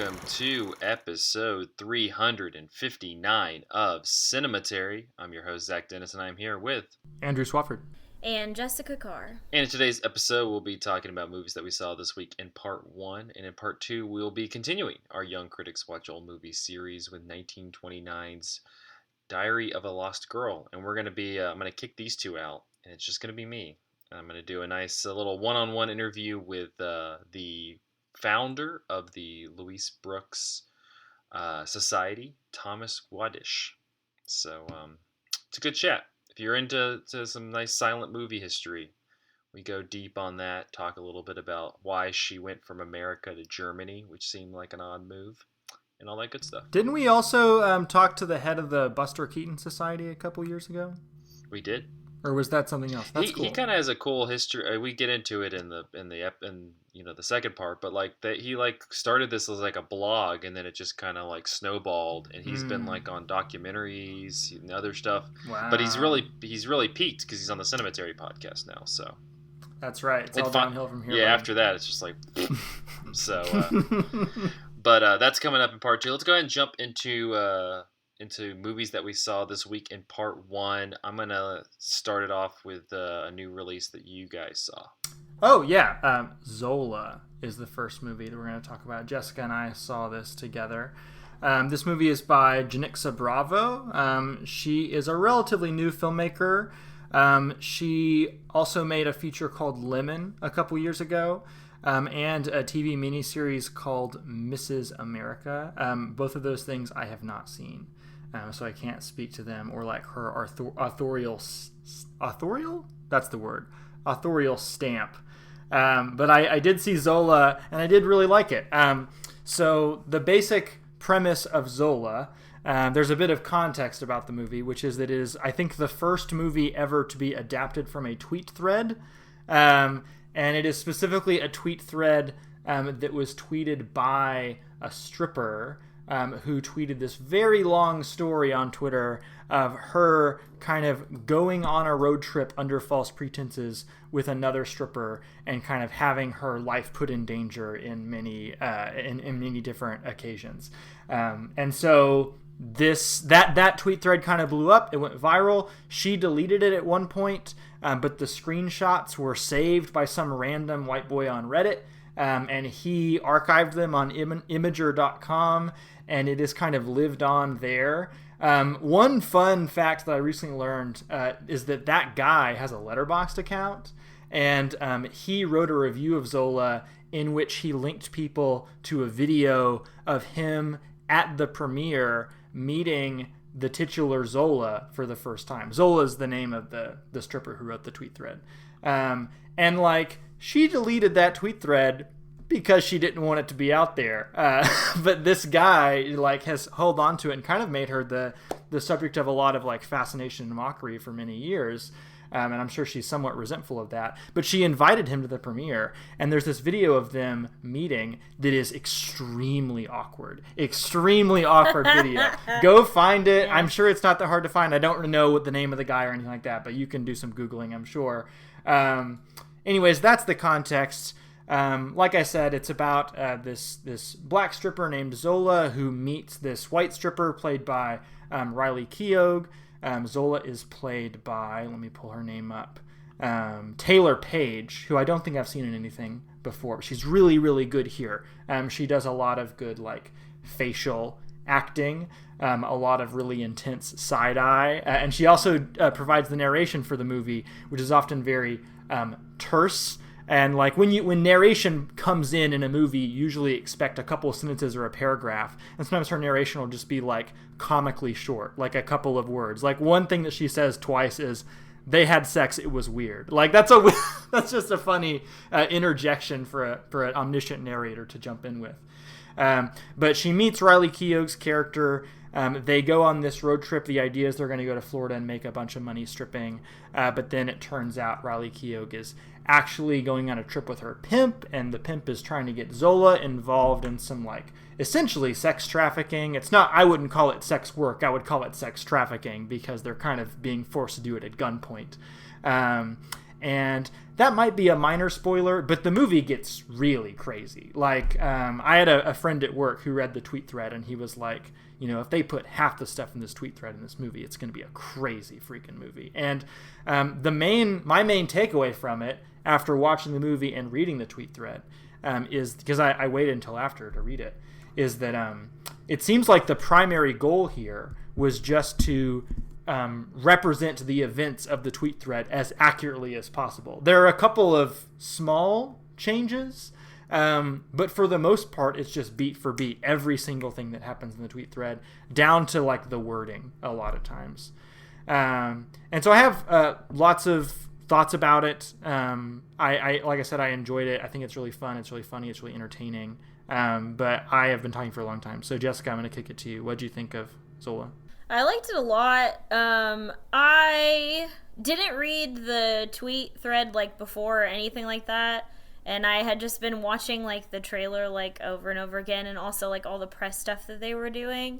welcome to episode 359 of Cinematary. I'm your host, Zach Dennis, and I'm here with Andrew Swafford and Jessica Carr. And in today's episode, we'll be talking about movies that we saw this week in part 1. And in part 2, we'll be continuing our Young Critics Watch Old Movies series with 1929's Diary of a Lost Girl. And we're going to be, I'm going to kick these two out, and it's just going to be me. I'm going to do a nice little one-on-one interview with the founder of the Louise Brooks Society, Thomas Gladysz. So it's a good chat. If you're into some nice silent movie history, we go deep on that, talk a little bit about why she went from America to Germany, which seemed like an odd move, and all that good stuff. Didn't we also talk to the head of the Buster Keaton Society a couple years ago? We did. Or was that something else? That's cool. He kind of has a cool history. We get into it in the second part, but he started this as like a blog, and then it just kind of like snowballed, and he's been like on documentaries and other stuff. Wow. But he's really peaked because he's on the Cinematary podcast now. So that's right. It's all downhill from here. Yeah. After that, it's just like so. But that's coming up in part 2. Let's go ahead and jump into movies that we saw this week in part 1. I'm going to start it off with a new release that you guys saw. Oh, yeah. Zola is the first movie that we're going to talk about. Jessica and I saw this together. This movie is by Janixa Bravo. She is a relatively new filmmaker. She also made a feature called Lemon a couple years ago. And a TV miniseries called Mrs. America. Both of those things I have not seen. So I can't speak to them or like her authorial? That's the word. Authorial stamp. But I did see Zola, and I did really like it. So the basic premise of Zola, there's a bit of context about the movie, which is that it is, I think, the first movie ever to be adapted from a tweet thread. And it is specifically a tweet thread that was tweeted by a stripper who tweeted this very long story on Twitter of her kind of going on a road trip under false pretenses with another stripper and kind of having her life put in danger in many different occasions. And so that tweet thread kind of blew up. It went viral. She deleted it at one point, but the screenshots were saved by some random white boy on Reddit, and he archived them on Imager.com, and it has kind of lived on there. One fun fact that I recently learned is that guy has a Letterboxd account, and he wrote a review of Zola in which he linked people to a video of him at the premiere meeting the titular Zola for the first time. Zola is the name of the stripper who wrote the tweet thread. And like, she deleted that tweet thread because she didn't want it to be out there. But this guy like has held on to it and kind of made her the subject of a lot of like fascination and mockery for many years. And I'm sure she's somewhat resentful of that. But she invited him to the premiere, and there's this video of them meeting that is extremely awkward. Extremely awkward video. Go find it. I'm sure it's not that hard to find. I don't know what the name of the guy or anything like that, but you can do some Googling, I'm sure. Anyways, that's the context. Like I said, it's about this black stripper named Zola who meets this white stripper played by Riley Keough. Zola is played by, let me pull her name up, Taylor Page, who I don't think I've seen in anything before. She's really, really good here. She does a lot of good like facial acting, a lot of really intense side-eye, and she also provides the narration for the movie, which is often very terse. And like when narration comes in a movie, you usually expect a couple of sentences or a paragraph, and sometimes her narration will just be like comically short, like a couple of words. Like one thing that she says twice is, "They had sex, it was weird." Like that's just a funny interjection for an omniscient narrator to jump in with. But she meets Riley Keough's character. They go on this road trip. The idea is they're going to go to Florida and make a bunch of money stripping. But then it turns out Riley Keough is actually going on a trip with her pimp, and the pimp is trying to get Zola involved in some like essentially sex trafficking. It's not, I wouldn't call it sex work. I would call it sex trafficking because they're kind of being forced to do it at gunpoint. And that might be a minor spoiler, but the movie gets really crazy. Like, I had a friend at work who read the tweet thread, and he was like, if they put half the stuff in this tweet thread in this movie, it's going to be a crazy freaking movie. And my main takeaway from it, after watching the movie and reading the tweet thread, is, because I waited until after to read it, is that it seems like the primary goal here was just to represent the events of the tweet thread as accurately as possible. There are a couple of small changes, but for the most part, it's just beat for beat every single thing that happens in the tweet thread, down to like the wording a lot of times. And so I have lots of thoughts about it. I like I said, I enjoyed it. I think it's really fun. It's really funny. It's really entertaining. But I have been talking for a long time. So Jessica, I'm going to kick it to you. What do you think of Zola? I liked it a lot. I didn't read the tweet thread like before or anything like that. And I had just been watching like the trailer like over and over again, and also like all the press stuff that they were doing.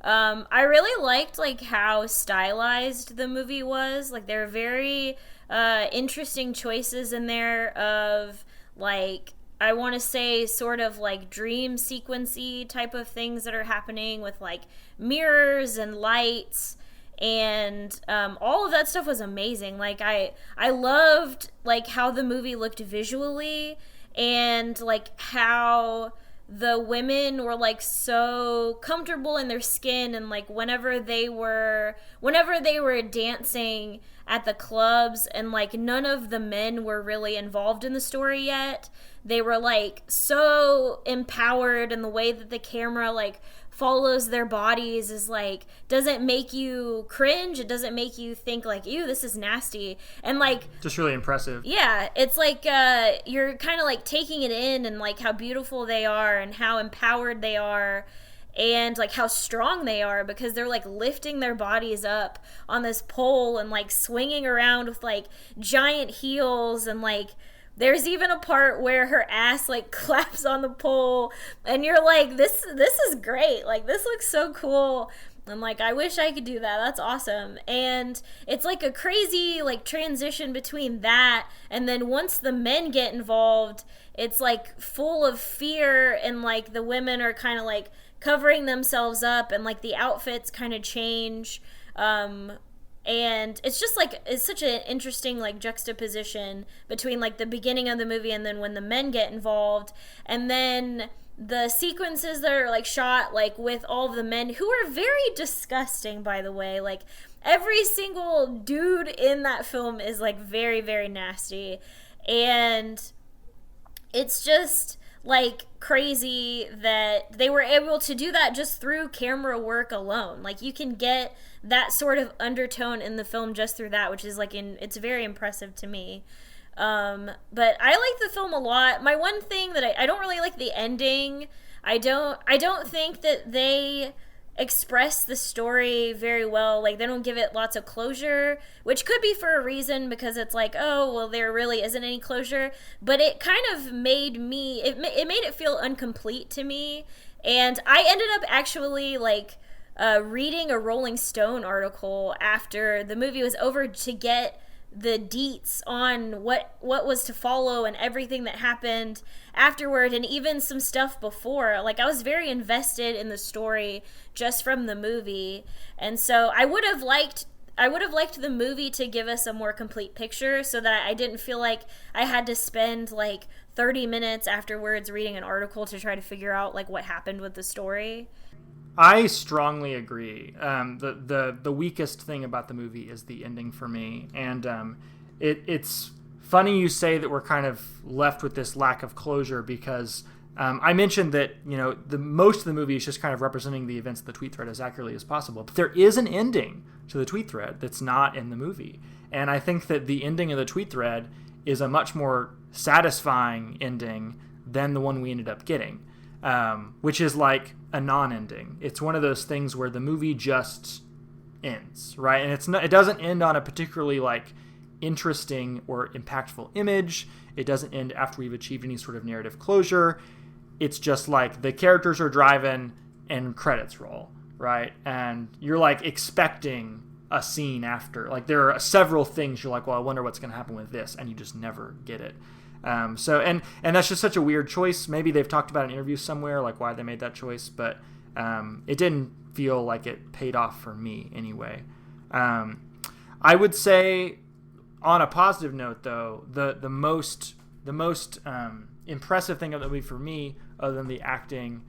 I really liked like how stylized the movie was. Like there are very interesting choices in there of like, I want to say sort of like dream sequency type of things that are happening with like mirrors and lights, and all of that stuff was amazing. Like I loved like how the movie looked visually, and like how the women were like so comfortable in their skin, and like whenever they were dancing at the clubs, and like none of the men were really involved in the story yet. They were like so empowered, and the way that the camera like follows their bodies is like, doesn't make you cringe. It doesn't make you think like, ew, this is nasty. And like, just really impressive. Yeah, it's like you're kind of like taking it in, and like how beautiful they are and how empowered they are, and like how strong they are, because they're like lifting their bodies up on this pole and like swinging around with like giant heels, and like there's even a part where her ass like claps on the pole, and you're like, this is great. Like this looks so cool. I'm like, I wish I could do that. That's awesome. And it's like a crazy like transition between that, and then once the men get involved, it's like full of fear, and like the women are kind of like covering themselves up, and like the outfits kind of change. And it's just like, it's such an interesting like juxtaposition between like the beginning of the movie and then when the men get involved, and then the sequences that are like shot like with all of the men, who are very disgusting, by the way. Like every single dude in that film is like very, very nasty, and it's just like crazy that they were able to do that just through camera work alone. Like you can get that sort of undertone in the film just through that, which is like it's very impressive to me. But I like the film a lot. My one thing that I don't really like the ending. I don't think that they express the story very well. Like they don't give it lots of closure, which could be for a reason, because it's like, oh well, there really isn't any closure, but it kind of made it feel incomplete to me. And I ended up actually like reading a Rolling Stone article after the movie was over to get the deets on what was to follow and everything that happened afterward, and even some stuff before. Like I was very invested in the story just from the movie, and so I would have liked the movie to give us a more complete picture, so that I didn't feel like I had to spend like 30 minutes afterwards reading an article to try to figure out like what happened with the story. I strongly agree. The weakest thing about the movie is the ending for me, and it's funny you say that we're kind of left with this lack of closure, because I mentioned that the most of the movie is just kind of representing the events of the tweet thread as accurately as possible, but there is an ending to the tweet thread that's not in the movie, and I think that the ending of the tweet thread is a much more satisfying ending than the one we ended up getting. Which is like a non-ending. It's one of those things where the movie just ends, right? And it doesn't end on a particularly like interesting or impactful image. It doesn't end after we've achieved any sort of narrative closure. It's just like the characters are driving and credits roll, right? And you're like expecting a scene after. Like there are several things you're like, well, I wonder what's going to happen with this, and you just never get it. So and that's just such a weird choice. Maybe they've talked about an interview somewhere, like why they made that choice, but it didn't feel like it paid off for me anyway. I would say, on a positive note, though, the most impressive thing of the movie for me, other than the acting,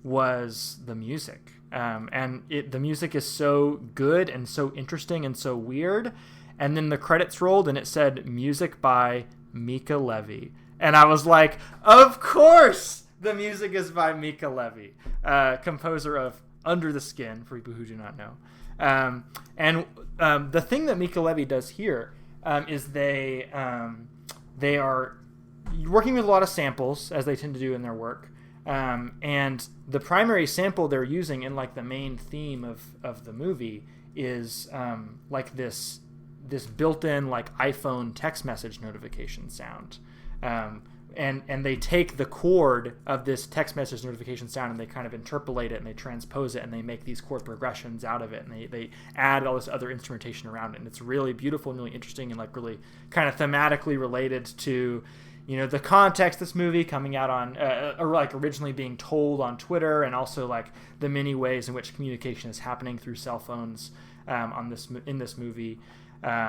was the music. And the music is so good and so interesting and so weird. And then the credits rolled and it said music by Mika Levy. And I was like, of course the music is by Mika Levy, composer of Under the Skin, for people who do not know. And the thing that Mika Levy does here is they are working with a lot of samples, as they tend to do in their work. And the primary sample they're using in like the main theme of the movie is like this built-in like iPhone text message notification sound. And they take the chord of this text message notification sound and they kind of interpolate it and they transpose it and they make these chord progressions out of it, and they add all this other instrumentation around it, and it's really beautiful and really interesting and like really kind of thematically related to, you know, the context of this movie coming out on or like originally being told on Twitter, and also like the many ways in which communication is happening through cell phones in this movie.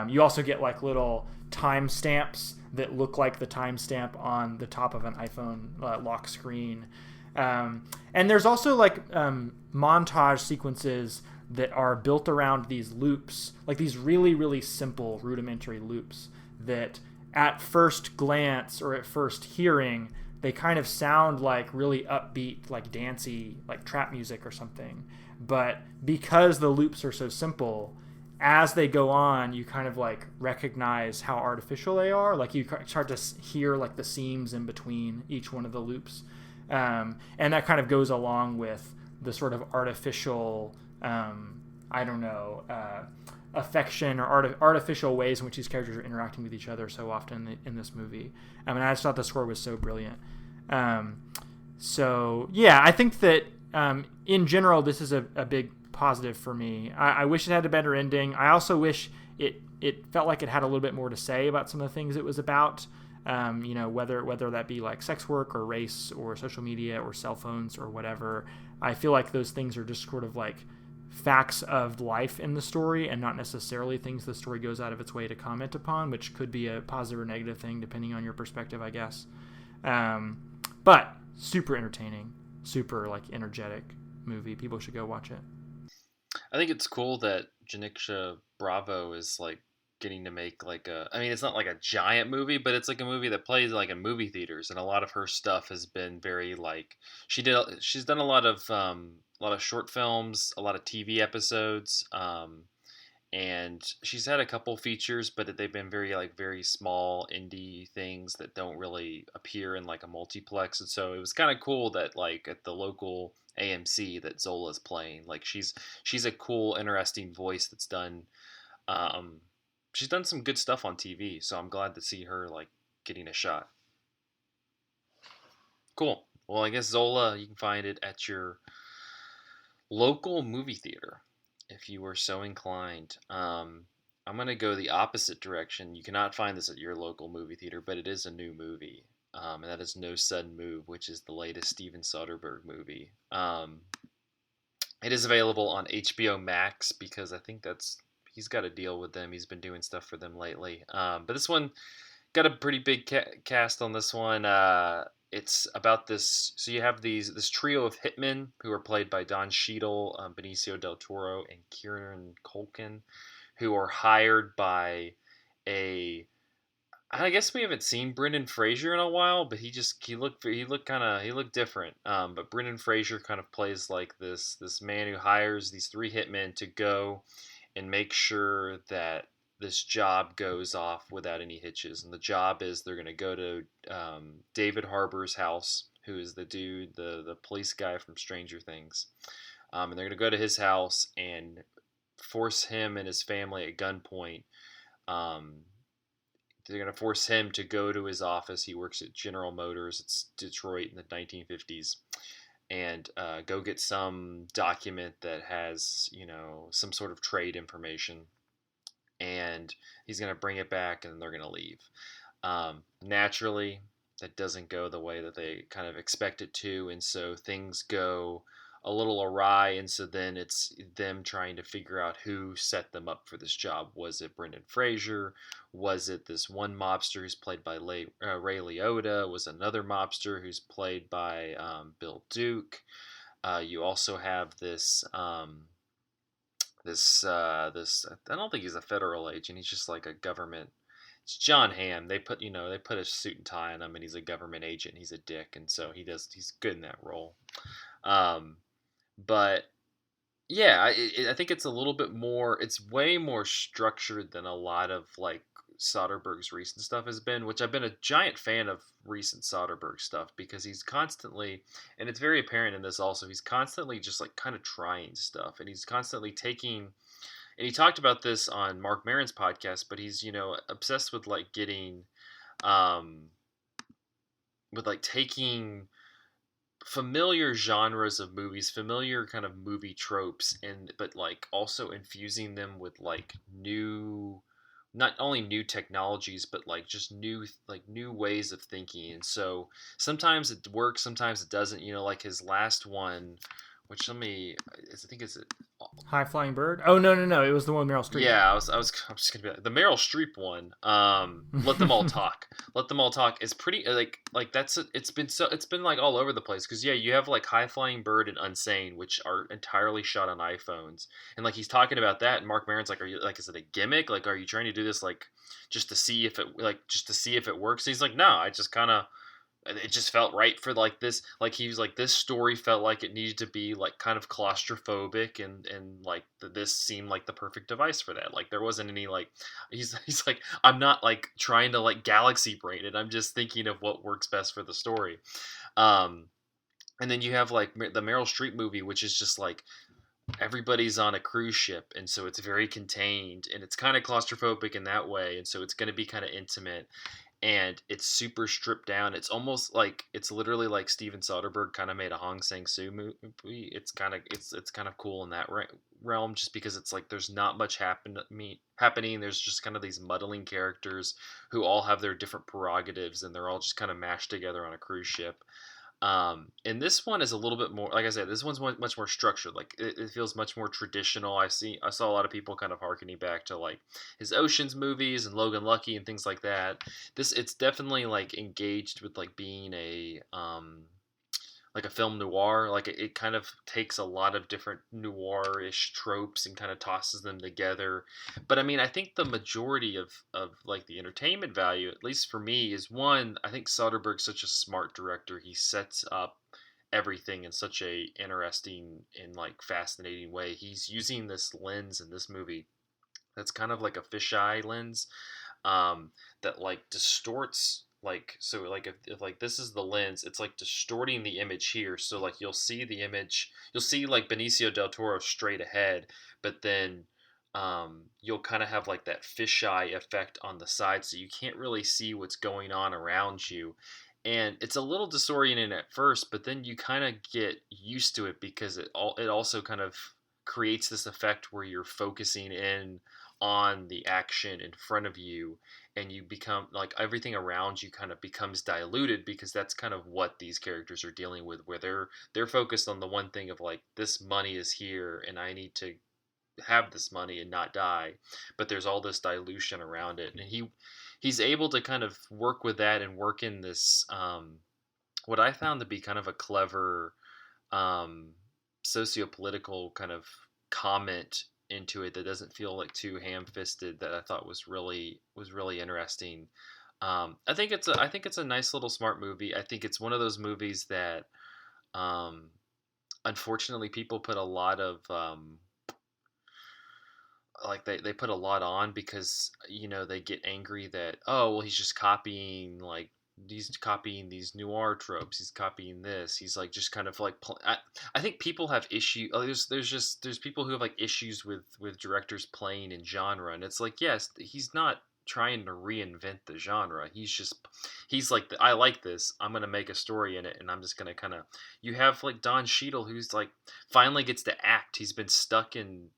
You also get like little timestamps that look like the timestamp on the top of an iPhone lock screen. And there's also like montage sequences that are built around these loops, like these really, really simple rudimentary loops that at first glance or at first hearing, they kind of sound like really upbeat, like dancey, like trap music or something. But because the loops are so simple, as they go on, you kind of like recognize how artificial they are. Like you start to hear like the seams in between each one of the loops. And that kind of goes along with the sort of artificial, affection or artificial ways in which these characters are interacting with each other so often in this movie. I mean, I just thought the score was so brilliant. So yeah, I think that in general, this is a big positive for me. I wish it had a better ending. I also wish it felt like it had a little bit more to say about some of the things it was about. Whether that be like sex work or race or social media or cell phones or whatever. I feel like those things are just sort of like facts of life in the story and not necessarily things the story goes out of its way to comment upon, which could be a positive or negative thing depending on your perspective, I guess. But super entertaining, super like energetic movie. People should go watch it. I think it's cool that Janisha Bravo is like getting to make like it's not like a giant movie, but it's like a movie that plays like in movie theaters, and a lot of her stuff has been very like she's done a lot of short films, a lot of TV episodes, and she's had a couple features, but they've been very small indie things that don't really appear in like a multiplex. And so it was kind of cool that like at the local AMC that Zola's playing, like she's a cool, interesting voice that's done. She's done some good stuff on TV, so I'm glad to see her like getting a shot. Cool. Well, I guess Zola, you can find it at your local movie theater if you were so inclined. I'm going to go the opposite direction. You cannot find this at your local movie theater, but it is a new movie. And that is No Sudden Move, which is the latest Steven Soderbergh movie. It is available on HBO Max because I think he's got a deal with them. He's been doing stuff for them lately. But this one got a pretty big cast on this one. It's about this. So you have this trio of hitmen who are played by Don Cheadle, Benicio del Toro, and Kieran Culkin, who are hired by I guess we haven't seen Brendan Fraser in a while, but he looked different. But Brendan Fraser kind of plays like this man who hires these three hitmen to go and make sure that this job goes off without any hitches. And the job is they're going to go to David Harbour's house, who is the dude, the police guy from Stranger Things. And they're going to go to his house and force him and his family at gunpoint. They're going to force him to go to his office. He works at General Motors. It's Detroit in the 1950s. and go get some document that has, some sort of trade information, and he's going to bring it back, and they're going to leave. Naturally, that doesn't go the way that they kind of expect it to, and so things go a little awry, and so then it's them trying to figure out who set them up for this job. Was it Brendan Fraser? Was it this one mobster who's played by Ray Liotta? Was another mobster who's played by Bill Duke? You also have this I don't think he's a federal agent. He's just like a government. It's John Hamm. They put a suit and tie on him, and he's a government agent. He's a dick, and so he's good in that role. But yeah, I think it's a little bit more. It's way more structured than a lot of like Soderbergh's recent stuff has been, which I've been a giant fan of recent Soderbergh stuff because he's constantly, and it's very apparent in this also, he's constantly just like kind of trying stuff, and he's constantly taking, and he talked about this on Mark Maron's podcast, but he's, obsessed with like getting, with like taking familiar genres of movies, familiar kind of movie tropes, and but like also infusing them with like new, not only new technologies, but like just new ways of thinking. And so sometimes it works, sometimes it doesn't. Like his last one, which I think it's High Flying Bird. Oh no, it was the one with Meryl Streep. Yeah, I'm just gonna be like, the Meryl Streep one. Let Them All Talk. Let Them All Talk is pretty it's been like all over the place because you have like High Flying Bird and Unsane, which are entirely shot on iPhones, and like he's talking about that, and Mark Maron's like, are you like, is it a gimmick? Like, are you trying to do this like just to see if it works? And he's like, no, I just kind of. It just felt right for like this, like he was like, this story felt like it needed to be like kind of claustrophobic, and like this seemed like the perfect device for that. Like there wasn't any like, he's like, I'm not like trying to like galaxy brain it, I'm just thinking of what works best for the story. And then you have like the Meryl Streep movie, which is just like everybody's on a cruise ship, and so it's very contained, and it's kind of claustrophobic in that way, and so it's going to be kind of intimate, and it's super stripped down. It's almost like, it's literally like Steven Soderbergh kind of made a Hong Sang-soo movie. It's kind of cool in that realm, just because it's like there's not much happening. There's just kind of these muddling characters who all have their different prerogatives, and they're all just kind of mashed together on a cruise ship. And this one is a little bit more, like I said, this one's much more structured. Like it feels much more traditional. I saw a lot of people kind of harkening back to like his Ocean's movies and Logan Lucky and things like that. It's definitely like engaged with like being like a film noir. Like it kind of takes a lot of different noir-ish tropes and kind of tosses them together. But I mean, I think the majority of like the entertainment value, at least for me, is one, I think Soderbergh's such a smart director. He sets up everything in such a interesting and like fascinating way. He's using this lens in this movie that's kind of like a fisheye lens, that like distorts, like, so like if like this is the lens, it's like distorting the image here, so like you'll see like Benicio del Toro straight ahead, but then you'll kind of have like that fisheye effect on the side, so you can't really see what's going on around you. And it's a little disorienting at first, but then you kind of get used to it, because it also kind of creates this effect where you're focusing in on the action in front of you, and you become like, everything around you kind of becomes diluted, because that's kind of what these characters are dealing with, where they're focused on the one thing of like, this money is here and I need to have this money and not die, but there's all this dilution around it, and he's able to kind of work with that and work in this what I found to be kind of a clever sociopolitical kind of comment into it that doesn't feel like too ham-fisted, that I thought was really interesting. I think it's a nice little smart movie. I think it's one of those movies that unfortunately people put a lot of like they put a lot on, because they get angry that, oh well, he's just copying, like he's copying these noir tropes, he's copying this, he's like just kind of like I think people have issue, there's people who have like issues with directors playing in genre, and it's like, yes, he's not trying to reinvent the genre. He's like, I like this. I'm gonna make a story in it, and I'm just gonna kind of. You have like Don Cheadle, who's like finally gets to act. He's been stuck in,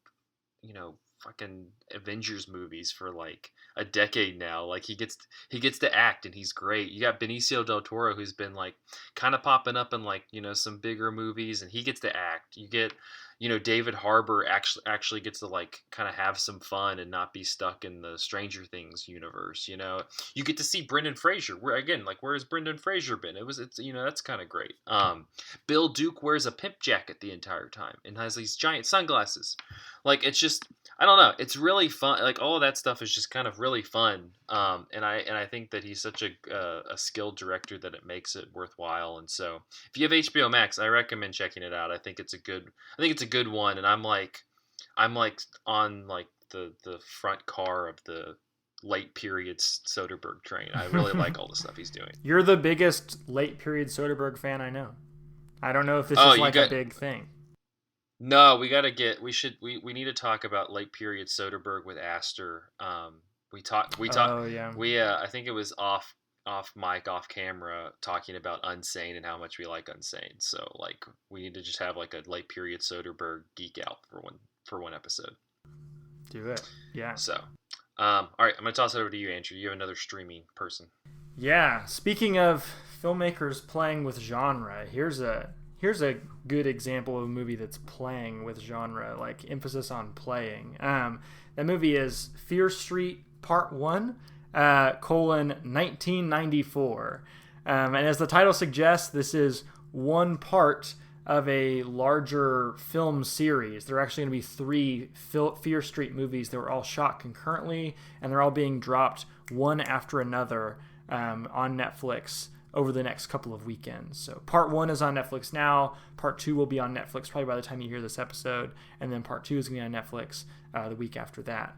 fucking Avengers movies for like a decade now. Like he gets to act, and he's great. You got Benicio del Toro, who's been like kind of popping up in like some bigger movies, and he gets to act. You get David Harbour actually gets to like kind of have some fun and not be stuck in the Stranger Things universe. You get to see Brendan Fraser. Where's Brendan Fraser been? It's that's kind of great. Bill Duke wears a pimp jacket the entire time and has these giant sunglasses. Like, it's just, I don't know. It's really fun. Like, all of that stuff is just kind of really fun. And I think that he's such a skilled director that it makes it worthwhile. And so, if you have HBO Max, I recommend checking it out. I think it's a good one. And I'm like on like the front car of the late period Soderbergh train. I really like all the stuff he's doing. You're the biggest late period Soderbergh fan I know. I don't know if this is like a big thing. No, we need to talk about late period Soderbergh with Astor. Oh, yeah. I think it was off mic, off camera, talking about Unsane and how much we like Unsane. So like, we need to just have like a late period Soderbergh geek out for one episode. Do it. Yeah. So, all right, I'm gonna toss it over to you, Andrew. You have another streaming person. Yeah. Speaking of filmmakers playing with genre, here's a good example of a movie that's playing with genre, like emphasis on playing. That movie is Fear Street Part 1, colon 1994. And as the title suggests, this is one part of a larger film series. There are actually going to be 3 Fear Street movies that were all shot concurrently, and they're all being dropped one after another on Netflix over the next couple of weekends. So part 1 is on Netflix now. Part 2 will be on Netflix probably by the time you hear this episode. And then part 2 is going to be on Netflix the week after that.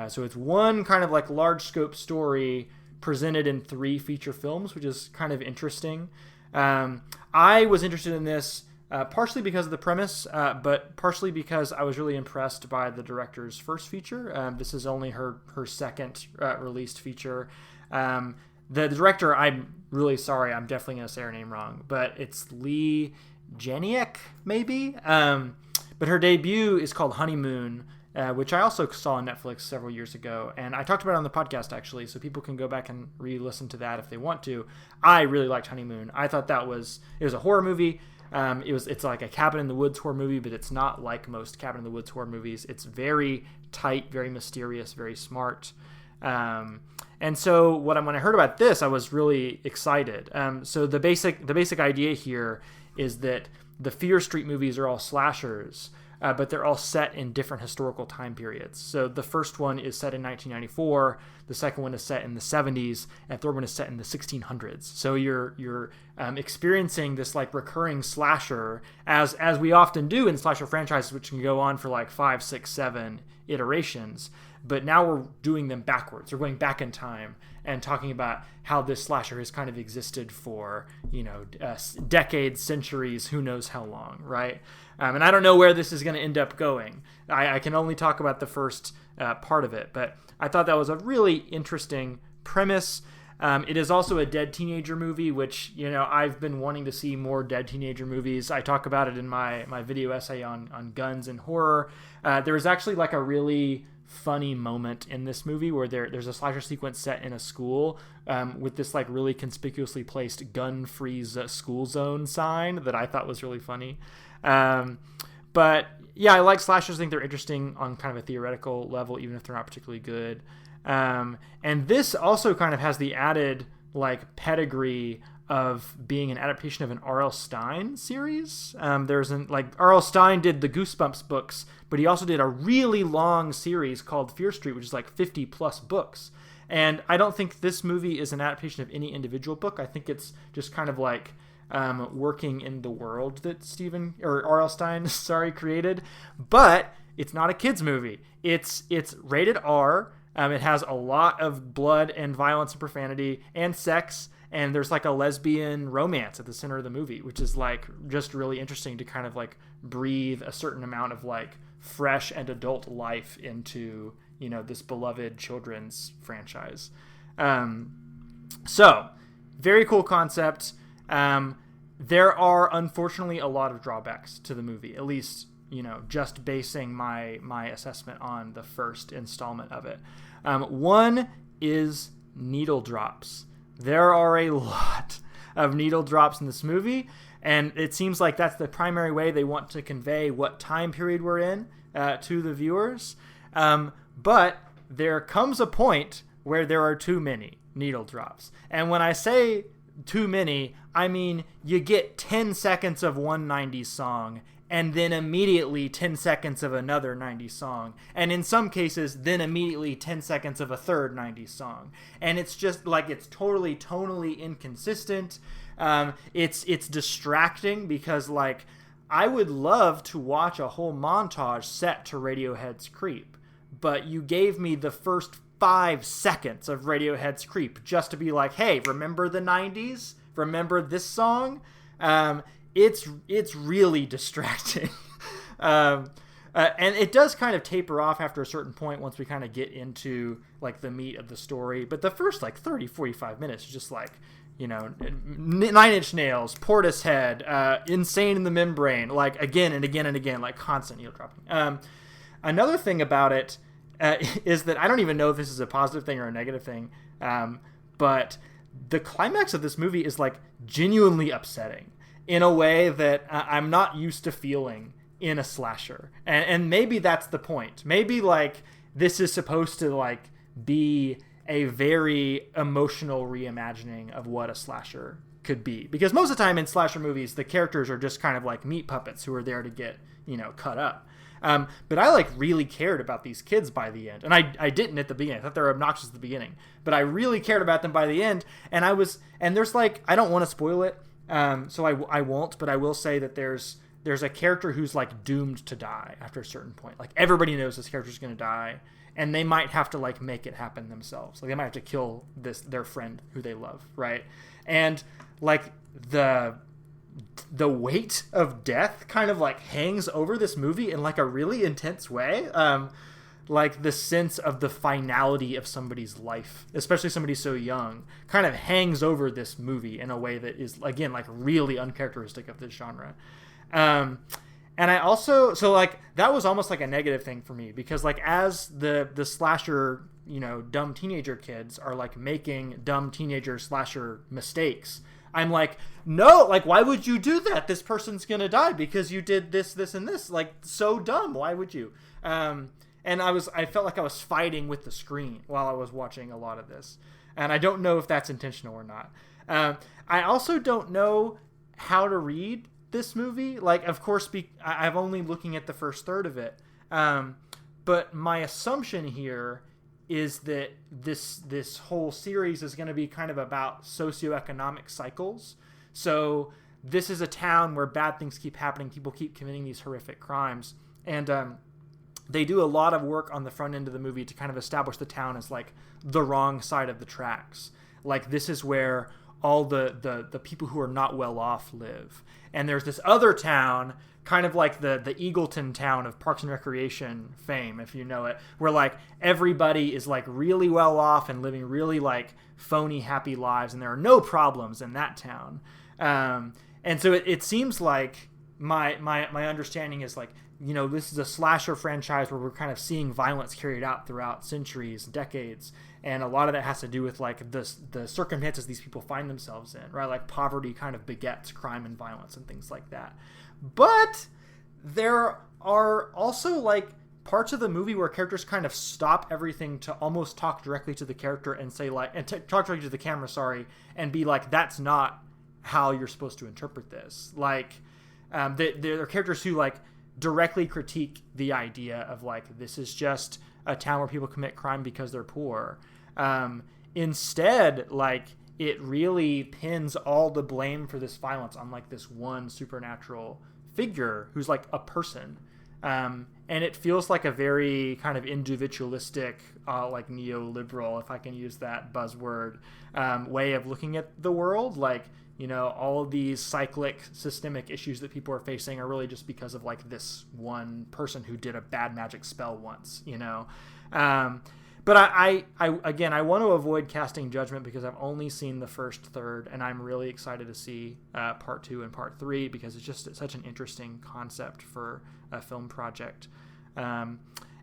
So it's one kind of like large scope story presented in 3 feature films, which is kind of interesting. I was interested in this partially because of the premise, but partially because I was really impressed by the director's first feature. This is only her second released feature. The director, I'm really sorry, I'm definitely going to say her name wrong, but it's Lee Janiak, maybe? But her debut is called Honeymoon, which I also saw on Netflix several years ago, and I talked about it on the podcast, actually, so people can go back and re-listen to that if they want to. I really liked Honeymoon. I thought it was a horror movie. It's like a Cabin in the Woods horror movie, but it's not like most Cabin in the Woods horror movies. It's very tight, very mysterious, very smart. And so when I heard about this, I was really excited. So the basic idea here is that the Fear Street movies are all slashers, but they're all set in different historical time periods. So the first one is set in 1994, the second one is set in the 70s, and the third one is set in the 1600s. So you're experiencing this like recurring slasher, as we often do in slasher franchises, which can go on for like 5, 6, 7 iterations. But now we're doing them backwards. We're going back in time and talking about how this slasher has kind of existed for, decades, centuries, who knows how long, right? And I don't know where this is going to end up going. I can only talk about the first part of it, but I thought that was a really interesting premise. It is also a dead teenager movie, which, I've been wanting to see more dead teenager movies. I talk about it in my video essay on guns and horror. There was actually like a really funny moment in this movie where there's a slasher sequence set in a school with this like really conspicuously placed gun-free school zone sign that I thought was really funny. But yeah, I like slashers. I think they're interesting on kind of a theoretical level, even if they're not particularly good. And this also kind of has the added like pedigree of being an adaptation of an R.L. Stine series. R.L. Stine did the Goosebumps books, but he also did a really long series called Fear Street, which is like 50 plus books. And I don't think this movie is an adaptation of any individual book. I think it's just kind of like working in the world that R.L. Stine created. But it's not a kids movie. It's rated R. It has a lot of blood and violence and profanity and sex. And there's like a lesbian romance at the center of the movie, which is like just really interesting to kind of like breathe a certain amount of like fresh and adult life into this beloved children's franchise. So very cool concept. There are unfortunately a lot of drawbacks to the movie, at least, just basing my assessment on the first installment of it. One is needle drops. There are a lot of needle drops in this movie, and it seems like that's the primary way they want to convey what time period we're in to the viewers. But there comes a point where there are too many needle drops. And when I say too many, I mean you get 10 seconds of one 90s song and then immediately 10 seconds of another 90s song. And in some cases, then immediately 10 seconds of a third 90s song. And it's just like, it's totally tonally inconsistent. It's distracting because, like, I would love to watch a whole montage set to Radiohead's Creep, but you gave me the first 5 seconds of Radiohead's Creep just to be like, hey, remember the 90s? Remember this song? It's really distracting. And it does kind of taper off after a certain point once we kind of get into like the meat of the story. But the first like 30, 45 minutes is just like, Nine Inch Nails, Portishead, Insane in the Membrane, like again and again and again, like constant needle dropping. Another thing about it is that I don't even know if this is a positive thing or a negative thing, but the climax of this movie is like genuinely upsetting in a way that I'm not used to feeling in a slasher. And maybe that's the point. Maybe like this is supposed to like be a very emotional reimagining of what a slasher could be. Because most of the time in slasher movies, the characters are just kind of like meat puppets who are there to get, cut up. But I like really cared about these kids by the end. And I didn't at the beginning. I thought they were obnoxious at the beginning. But I really cared about them by the end. And there's like, I don't want to spoil it. So I won't, but I will say that there's a character who's like doomed to die after a certain point. Like everybody knows this character's going to die, and they might have to like make it happen themselves. Like they might have to kill their friend who they love, right? And like the weight of death kind of like hangs over this movie in like a really intense way. Like the sense of the finality of somebody's life, especially somebody so young, kind of hangs over this movie in a way that is, again, like really uncharacteristic of this genre. And I also, so like, that was almost like a negative thing for me because like as the slasher, dumb teenager kids are like making dumb teenager slasher mistakes, I'm like, no, like, why would you do that? This person's going to die because you did this, this, and this. Like, so dumb. Why would you? And I felt like I was fighting with the screen while I was watching a lot of this. And I don't know if that's intentional or not. I also don't know how to read this movie. Like, of course, I'm only looking at the first third of it. But my assumption here is that this whole series is going to be kind of about socioeconomic cycles. So this is a town where bad things keep happening. People keep committing these horrific crimes. And they do a lot of work on the front end of the movie to kind of establish the town as like the wrong side of the tracks. Like this is where all the people who are not well off live. And there's this other town, kind of like the Eagleton town of Parks and Recreation fame, if you know it, where like everybody is like really well off and living really like phony happy lives, and there are no problems in that town. And so it seems like my understanding is like, this is a slasher franchise where we're kind of seeing violence carried out throughout centuries, decades, and a lot of that has to do with like the circumstances these people find themselves in, right? Like poverty kind of begets crime and violence and things like that. But there are also like parts of the movie where characters kind of stop everything to almost talk directly to the character and say like, talk directly to the camera, and be like, that's not how you're supposed to interpret this. Like, there are characters who like directly critique the idea of like, this is just a town where people commit crime because they're poor. Instead, like, it really pins all the blame for this violence on like this one supernatural figure who's like a person. And it feels like a very kind of individualistic, like neoliberal, if I can use that buzzword, way of looking at the world. Like, you know, all of these cyclic systemic issues that people are facing are really just because of like this one person who did a bad magic spell once, you know. But I again, I want to avoid casting judgment because I've only seen the first third, and I'm really excited to see part 2 and part 3 because it's just such an interesting concept for a film project. And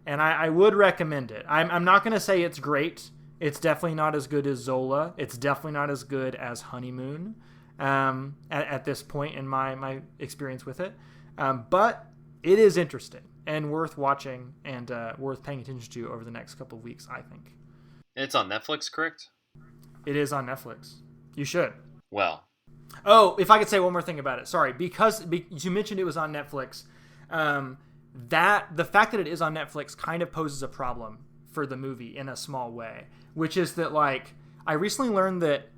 I would recommend it. I'm not going to say it's great. It's definitely not as good as Zola. It's definitely not as good as Honeymoon at this point in my experience with it. But it is interesting and worth watching and worth paying attention to over the next couple of weeks, I think. It's on Netflix, correct? It is on Netflix. You should. Well. Oh, if I could say one more thing about it. Sorry. Because you mentioned it was on Netflix. That the fact that it is on Netflix kind of poses a problem for the movie in a small way, which is that, like, I recently learned that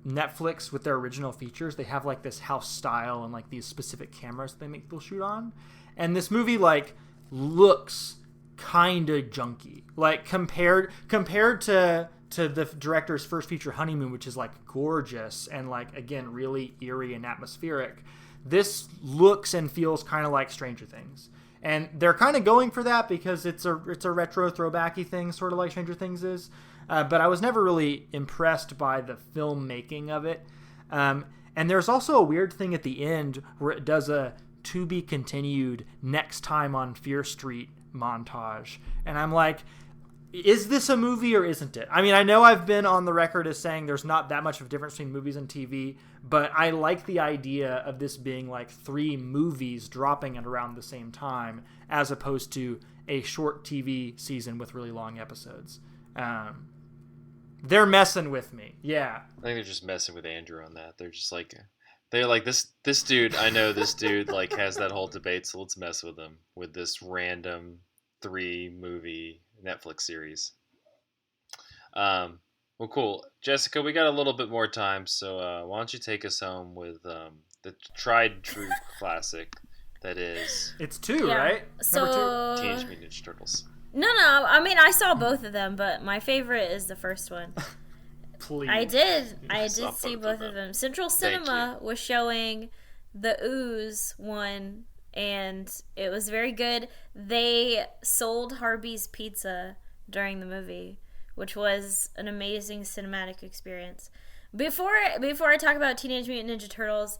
Netflix, with their original features, they have like this house style and like these specific cameras that they make people shoot on. And this movie like looks kind of junky, like compared to the director's first feature Honeymoon, which is like gorgeous and like, again, really eerie and atmospheric. This looks and feels kind of like Stranger Things. And they're kind of going for that because it's a retro throwbacky thing, sort of like Stranger Things is. But I was never really impressed by the filmmaking of it. And there's also a weird thing at the end where it does a to be continued next time on Fear Street montage. And I'm like, is this a movie or isn't it? I mean, I know I've been on the record as saying there's not that much of a difference between movies and TV, but I like the idea of this being like 3 movies dropping at around the same time as opposed to a short TV season with really long episodes. They're messing with me. Yeah. I think they're just messing with Andrew on that. They're just like, this dude, I know this dude like has that whole debate, so let's mess with him with this random 3-movie Netflix series. Well, cool. Jessica, we got a little bit more time, so why don't you take us home with the tried and true classic that is... It's 2, right? So... Number 2, Teenage Mutant Ninja Turtles. No, I mean, I saw both of them, but my favorite is the first one. Please. I did see both of them. Central Cinema was showing the Ooze one, and it was very good. They sold Harvey's Pizza during the movie, which was an amazing cinematic experience. Before I talk about Teenage Mutant Ninja Turtles,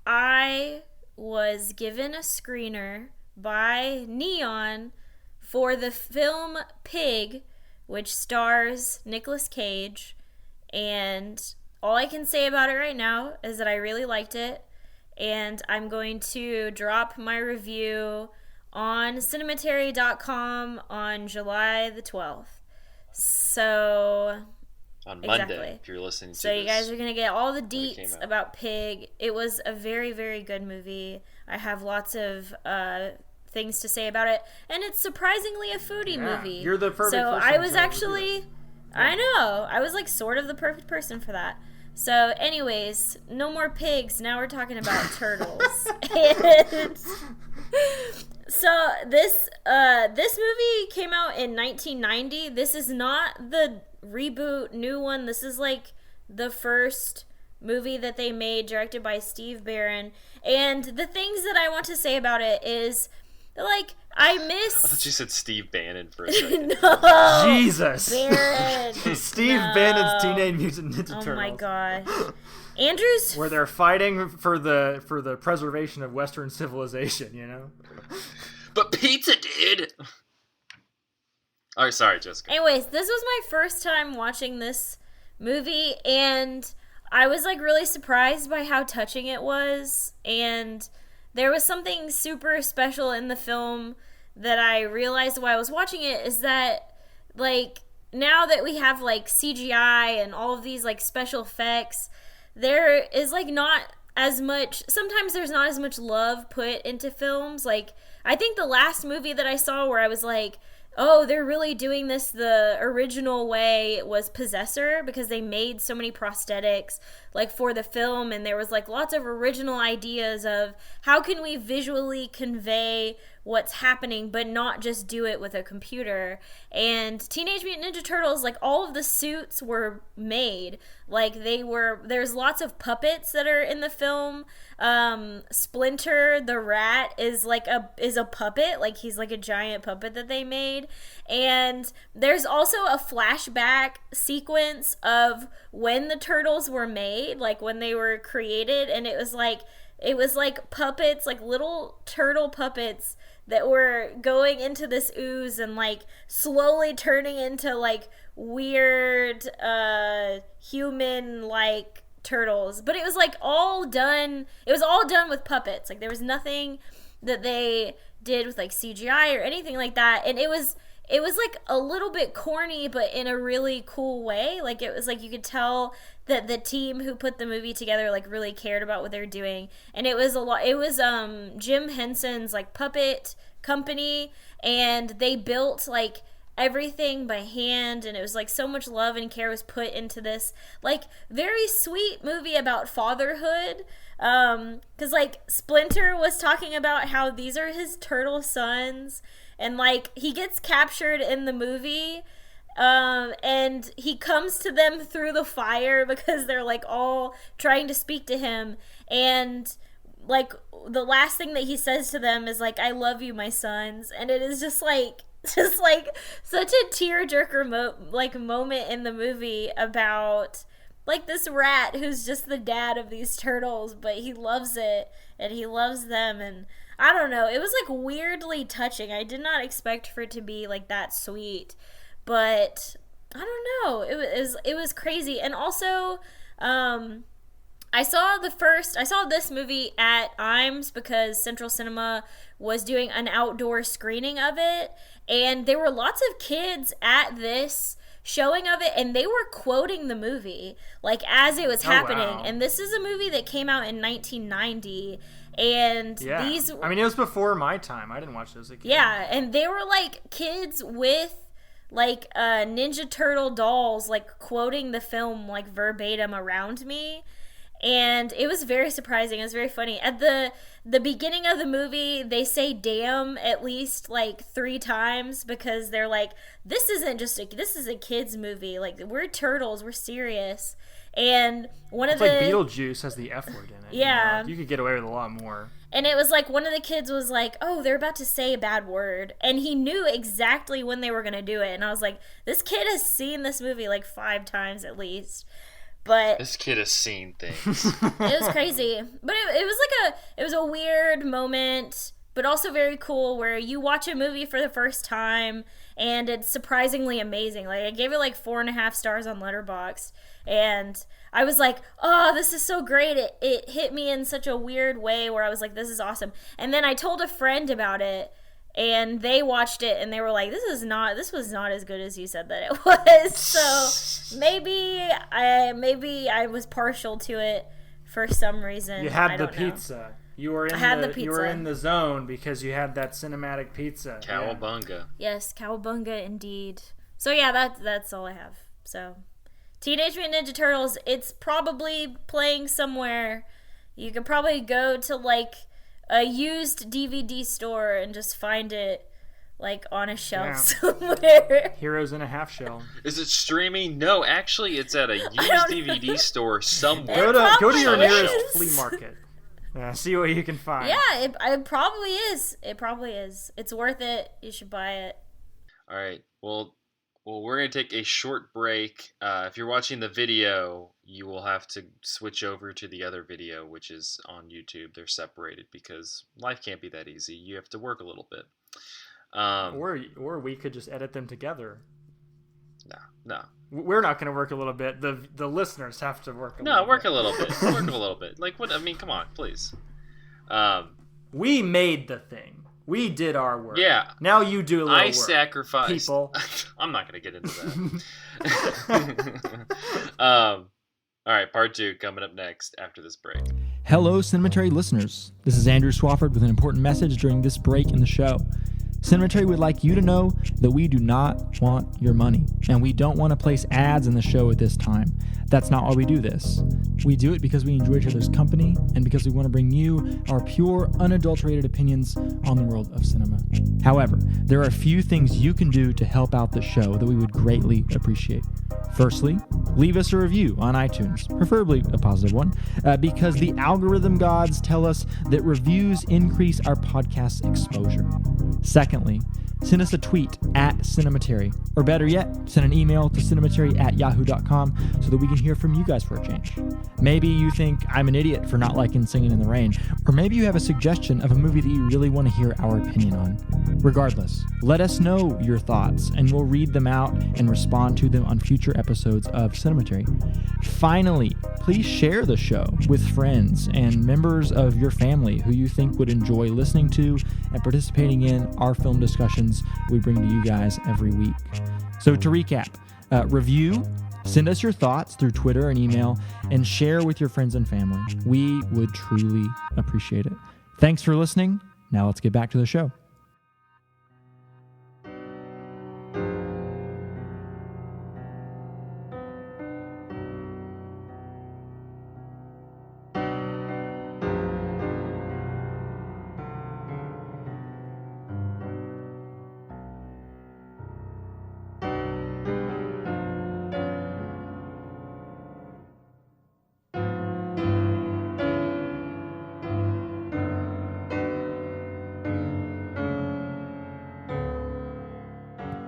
I was given a screener by Neon for the film Pig, which stars Nicolas Cage, and all I can say about it right now is that I really liked it, and I'm going to drop my review on cinematary.com on July the 12th. So... on Monday, if you're listening to so this. You guys are going to get all the deets about Pig. It was a very, very good movie. I have lots of things to say about it, and it's surprisingly a foodie movie. You're the perfect person. So I was actually... I know. I was like sort of the perfect person for that. So anyways, no more pigs. Now we're talking about turtles. And so this movie came out in 1990. This is not the reboot new one. This is like the first movie that they made, directed by Steve Barron. And the things that I want to say about it is, like, I thought you said Steve Bannon for a second. No! Jesus! Barron! Steve Bannon's Teenage Mutant Ninja Turtles. Oh my gosh. Andrew's... where they're fighting for the preservation of Western civilization, you know? But pizza did! Alright, sorry, Jessica. Anyways, this was my first time watching this movie, and I was, like, really surprised by how touching it was, and... there was something super special in the film that I realized while I was watching it is that, like, now that we have, like, CGI and all of these, like, special effects, there is, like, not as much, sometimes there's not as much love put into films. Like, I think the last movie that I saw where I was like, oh, they're really doing this the original way was Possessor, because they made so many prosthetics like for the film, and there was like lots of original ideas of how can we visually convey what's happening, but not just do it with a computer. And Teenage Mutant Ninja Turtles, like, all of the suits were made. Like, there's lots of puppets that are in the film. Splinter the rat is a puppet. Like, he's like a giant puppet that they made. And there's also a flashback sequence of when the turtles were made, like when they were created, and it was like puppets, like little turtle puppets that were going into this ooze and like slowly turning into like weird human like turtles. But it was like all done with puppets. Like there was nothing that they did with like CGI or anything like that. And it was like a little bit corny, but in a really cool way. Like it was like you could tell that the team who put the movie together like really cared about what they were doing. And it was Jim Henson's like puppet company, and they built like everything by hand, and it was like so much love and care was put into this like very sweet movie about fatherhood. Because like Splinter was talking about how these are his turtle sons, and like he gets captured in the movie, and he comes to them through the fire because they're like all trying to speak to him, and like the last thing that he says to them is like, "I love you, my sons," and it is just like such a tearjerker moment in the movie about like this rat who's just the dad of these turtles, but he loves it and he loves them. And I don't know, it was like weirdly touching. I did not expect for it to be like that sweet, but I don't know, it was crazy. And also I saw this movie at IMS because Central Cinema was doing an outdoor screening of it, and there were lots of kids at this showing of it, and they were quoting the movie like as it was happening. Wow. And this is a movie that came out in 1990, and yeah. I mean, it was before my time. I didn't watch it as a kid. Yeah, and they were like kids with like Ninja Turtle dolls like quoting the film like verbatim around me. And it was very surprising. It was very funny. At the beginning of the movie, they say "damn" at least like 3 times because they're like, this is a kid's movie. Like, we're turtles, we're serious. And it's like Beetlejuice has the F word in it. Yeah. You could get away with a lot more. And it was like one of the kids was like, "Oh, they're about to say a bad word." And he knew exactly when they were going to do it. And I was like, this kid has seen this movie like 5 times at least. But this kid has seen things. It was crazy. But it was a weird moment, but also very cool, where you watch a movie for the first time and it's surprisingly amazing. Like, I gave it like 4.5 stars on Letterboxd, and I was like, "Oh, this is so great." It hit me in such a weird way where I was like, "This is awesome." And then I told a friend about it, and they watched it and they were like, this was not as good as you said that it was. So maybe I was partial to it for some reason. You had I the don't know. pizza. You were in pizza. You were in the zone because you had that cinematic pizza. Cowabunga. Yeah. Yes, cowabunga indeed. So yeah, that's all I have. So Teenage Mutant Ninja Turtles, it's probably playing somewhere. You could probably go to like a used DVD store and just find it like on a shelf somewhere. Heroes in a Half Shell. Is it streaming? No, actually it's at a used DVD store somewhere. Go to your nearest flea market. See what you can find. Yeah, it probably is. It probably is. It's worth it. You should buy it. All right. Well, we're going to take a short break. If you're watching the video, you will have to switch over to the other video, which is on YouTube. They're separated because life can't be that easy. You have to work a little bit. Or we could just edit them together. No. We're not going to work a little bit. The listeners have to work a little bit. No, work a little bit. Work a little bit. Like, what? I mean, come on, please. We made the thing. We did our work. Yeah. Now you do a little work. Sacrificed. People. I'm not going to get into that. All right, part 2 coming up next after this break. Hello, Cinematary listeners. This is Andrew Swafford with an important message during this break in the show. Cinematary would like you to know that we do not want your money, and we don't want to place ads in the show at this time. That's not why we do this. We do it because we enjoy each other's company and because we want to bring you our pure, unadulterated opinions on the world of cinema. However, there are a few things you can do to help out the show that we would greatly appreciate. Firstly, leave us a review on iTunes, preferably a positive one, because the algorithm gods tell us that reviews increase our podcast's exposure. Secondly, send us a tweet at Cinematary, or better yet, send an email to cinematary@yahoo.com so that we can hear from you guys for a change. Maybe you think I'm an idiot for not liking Singing in the Rain, or maybe you have a suggestion of a movie that you really want to hear our opinion on. Regardless, let us know your thoughts, and we'll read them out and respond to them on future episodes of Cinematary. Finally, please share the show with friends and members of your family who you think would enjoy listening to and participating in our film discussions we bring to you guys every week. So to recap, review, send us your thoughts through Twitter and email, and share with your friends and family. We would truly appreciate it. Thanks for listening. Now let's get back to the show.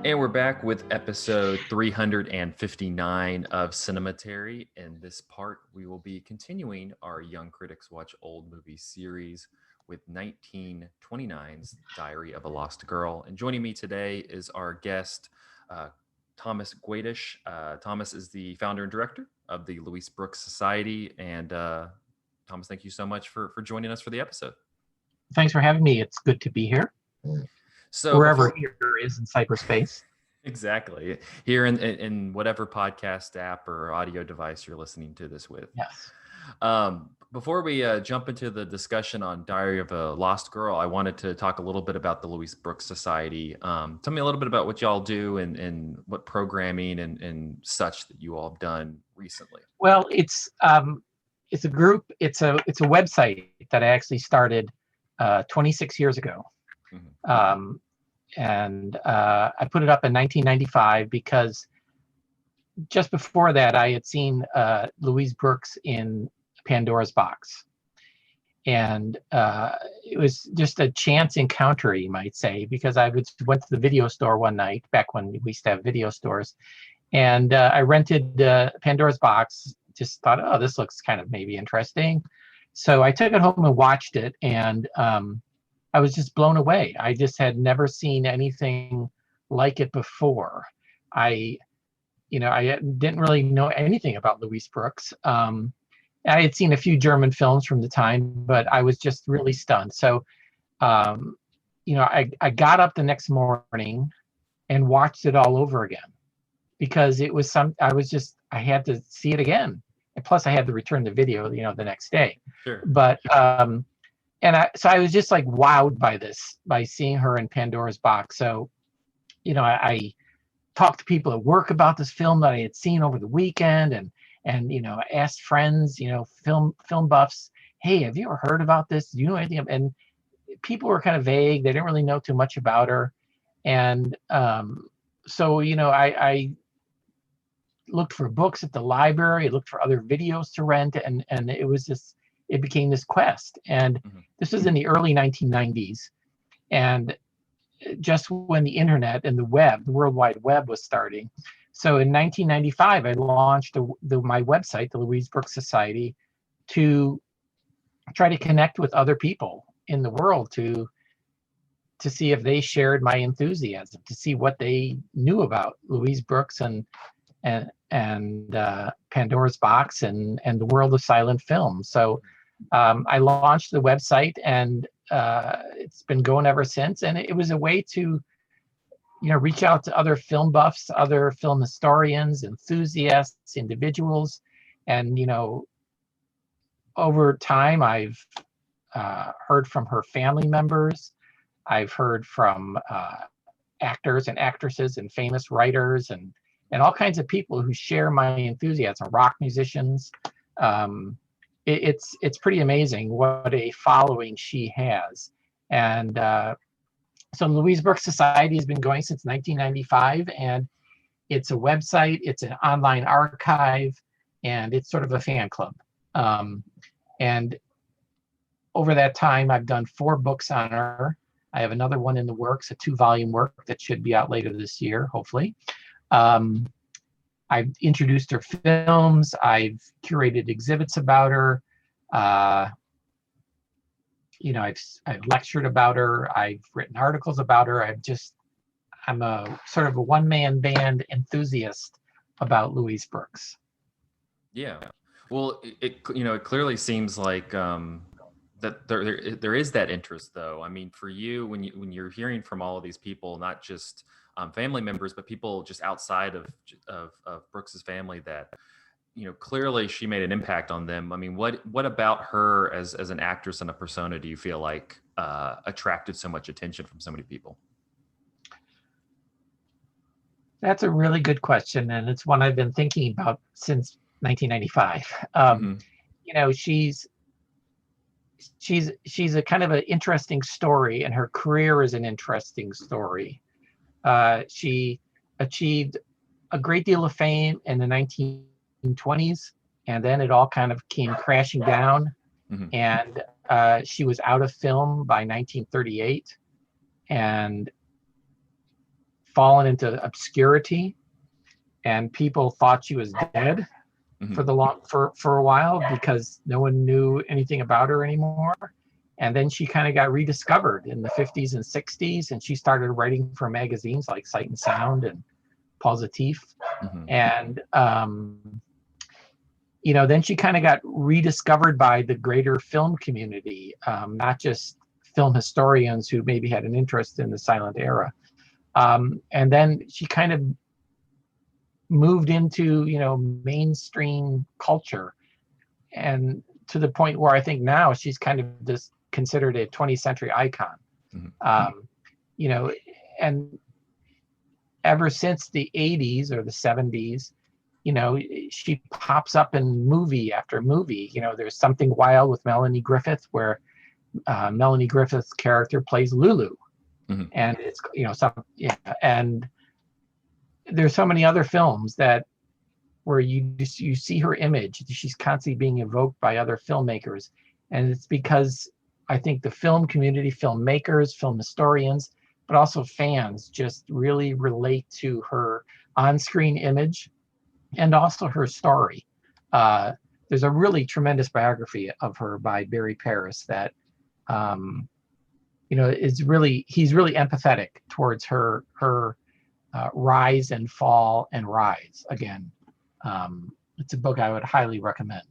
And we're back with episode 359 of Cinematary. In this part, we will be continuing our Young Critics Watch Old Movies series with 1929's Diary of a Lost Girl. And joining me today is our guest, Thomas Gladysz. Thomas is the founder and director of the Louise Brooks Society. And Thomas, thank you so much for joining us for the episode. Thanks for having me. It's good to be here. So wherever here is in cyberspace. Exactly. Here in whatever podcast app or audio device you're listening to this with. Yes. Before we jump into the discussion on Diary of a Lost Girl, I wanted to talk a little bit about the Louise Brooks Society. Tell me a little bit about what y'all do and what programming and such that you all have done recently. Well, it's a group. It's a website that I actually started 26 years ago. Mm-hmm. And I put it up in 1995 because just before that I had seen Louise Brooks in Pandora's Box. And it was just a chance encounter, you might say, because I went to the video store one night, back when we used to have video stores, and I rented Pandora's Box, just thought, oh, this looks kind of maybe interesting. So I took it home and watched it, and I was just blown away. I just had never seen anything like it before. I didn't really know anything about Louise Brooks. I had seen a few German films from the time, but I was just really stunned. So, I got up the next morning and watched it all over again because it was I had to see it again. And plus I had to return the video, the next day. Sure. But, so I was just like wowed by seeing her in Pandora's Box. So, I talked to people at work about this film that I had seen over the weekend, and I asked friends, film buffs, hey, have you ever heard about this? Do you know anything? And people were kind of vague. They didn't really know too much about her. And so, I looked for books at the library, I looked for other videos to rent, and it became this quest. And this was in the early 1990s. And just when the internet and the World Wide Web was starting. So in 1995, I launched my website, the Louise Brooks Society, to try to connect with other people in the world to see if they shared my enthusiasm, to see what they knew about Louise Brooks and Pandora's Box and the world of silent film. So I launched the website, and it's been going ever since. And it was a way to, reach out to other film buffs, other film historians, enthusiasts, individuals. And, over time, I've heard from her family members. I've heard from actors and actresses and famous writers and all kinds of people who share my enthusiasm, rock musicians. It's pretty amazing what a following she has. And so Louise Brooks Society has been going since 1995, and it's a website, it's an online archive, and it's sort of a fan club. And over that time, I've done 4 books on her. I have another one in the works, a 2-volume work that should be out later this year, hopefully. I've introduced her films. I've curated exhibits about her. I've lectured about her. I've written articles about her. I'm a sort of a one-man band enthusiast about Louise Brooks. Yeah. Well, it clearly seems like that there is that interest, though. I mean, for you, when you're hearing from all of these people, not just family members, but people just outside of Brooks's family, that clearly she made an impact on them. I mean, what about her as an actress and a persona do you feel like attracted so much attention from so many people? That's a really good question, and it's one I've been thinking about since 1995. She's a kind of an interesting story, and her career is an interesting story. She achieved a great deal of fame in the 1920s, and then it all kind of came crashing down. And she was out of film by 1938 and fallen into obscurity, and people thought she was dead for a while because no one knew anything about her anymore. And then she kind of got rediscovered in the 50s and 60s, and she started writing for magazines like Sight and Sound and Positif. And then she kind of got rediscovered by the greater film community, not just film historians who maybe had an interest in the silent era. And then she kind of moved into, mainstream culture, and to the point where I think now she's kind of just considered a 20th century icon. And ever since the 80s or the 70s, she pops up in movie after movie. There's Something Wild with Melanie Griffith, where Melanie Griffith's character plays Lulu. And it's, and there's so many other films where you see her image. She's constantly being evoked by other filmmakers. And it's because I think the film community, filmmakers, film historians, but also fans just really relate to her on-screen image and also her story. There's a really tremendous biography of her by Barry Paris that, he's really empathetic towards her rise and fall and rise again. It's a book I would highly recommend.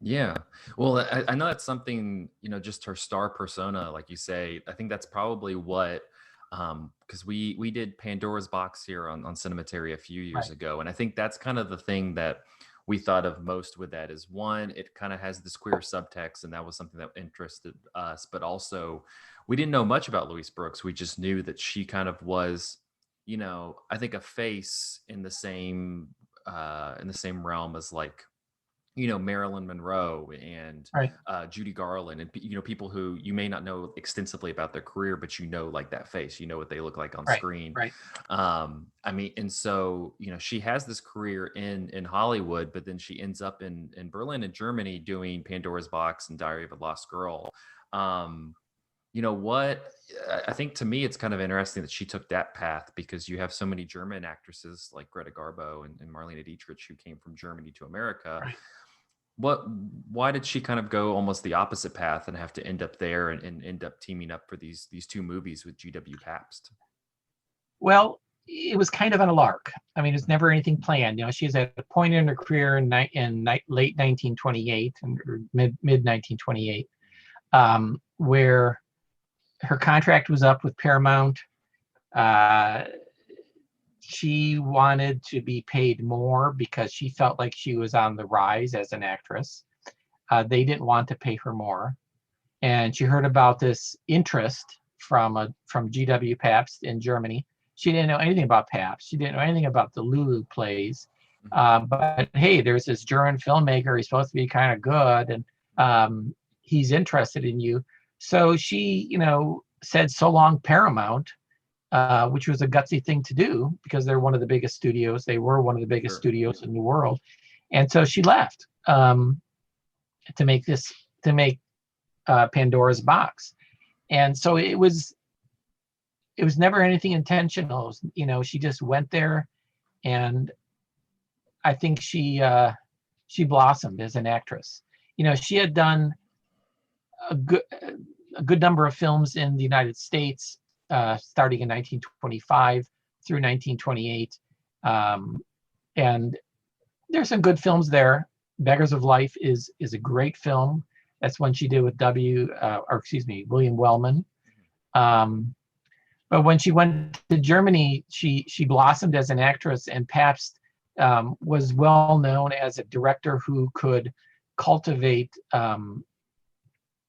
Yeah. Well, I know that's something, just her star persona, like you say. I think that's probably what, because we did Pandora's Box here on Cinematary a few years ago. And I think that's kind of the thing that we thought of most with that is, one, it kind of has this queer subtext, and that was something that interested us. But also, we didn't know much about Louise Brooks. We just knew that she kind of was, I think a face in the same realm as like, Marilyn Monroe and Judy Garland, and people who you may not know extensively about their career, but like that face, what they look like on screen. I mean, and so she has this career in Hollywood, but then she ends up in Berlin and Germany doing Pandora's Box and Diary of a Lost Girl. What I think, to me, it's kind of interesting that she took that path, because you have so many German actresses like Greta Garbo and Marlene Dietrich who came from Germany to America. Why did she kind of go almost the opposite path and have to end up there and end up teaming up for these 2 movies with G.W. Pabst? Well, it was kind of on a lark. I mean, it's never anything planned. She's at a point in her career in late 1928 or mid 1928, where her contract was up with Paramount. She wanted to be paid more because she felt like she was on the rise as an actress. They didn't want to pay her more. And she heard about this interest from GW Pabst in Germany. She didn't know anything about Pabst. She didn't know anything about the Lulu plays. But hey, there's this German filmmaker. He's supposed to be kind of good, and he's interested in you. So she, said, "So long, Paramount," which was a gutsy thing to do because they're one of the biggest studios. They were one of the biggest studios in the world, and so she left to make Pandora's Box. And so it was never anything intentional. She just went there, and I think she blossomed as an actress. She had done a good number of films in the United States, starting in 1925 through 1928, and there's some good films there. Beggars of Life is a great film. That's one she did with William Wellman. But when she went to Germany, she blossomed as an actress, and Pabst was well known as a director who could cultivate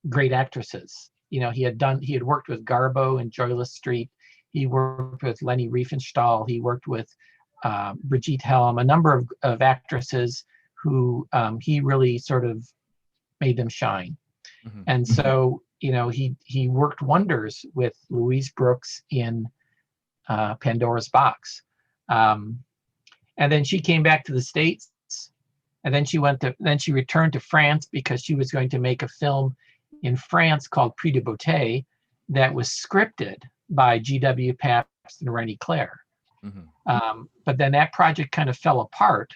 great actresses. He had worked with Garbo in Joyless Street. He worked with Leni Riefenstahl. He worked with Brigitte Helm, a number of actresses who he really sort of made them shine. And so, he worked wonders with Louise Brooks in Pandora's Box. And then she came back to the States, and then she returned to France because she was going to make a film in France called Prix de Beauté that was scripted by G.W. Pabst and Rennie Clair. But then that project kind of fell apart,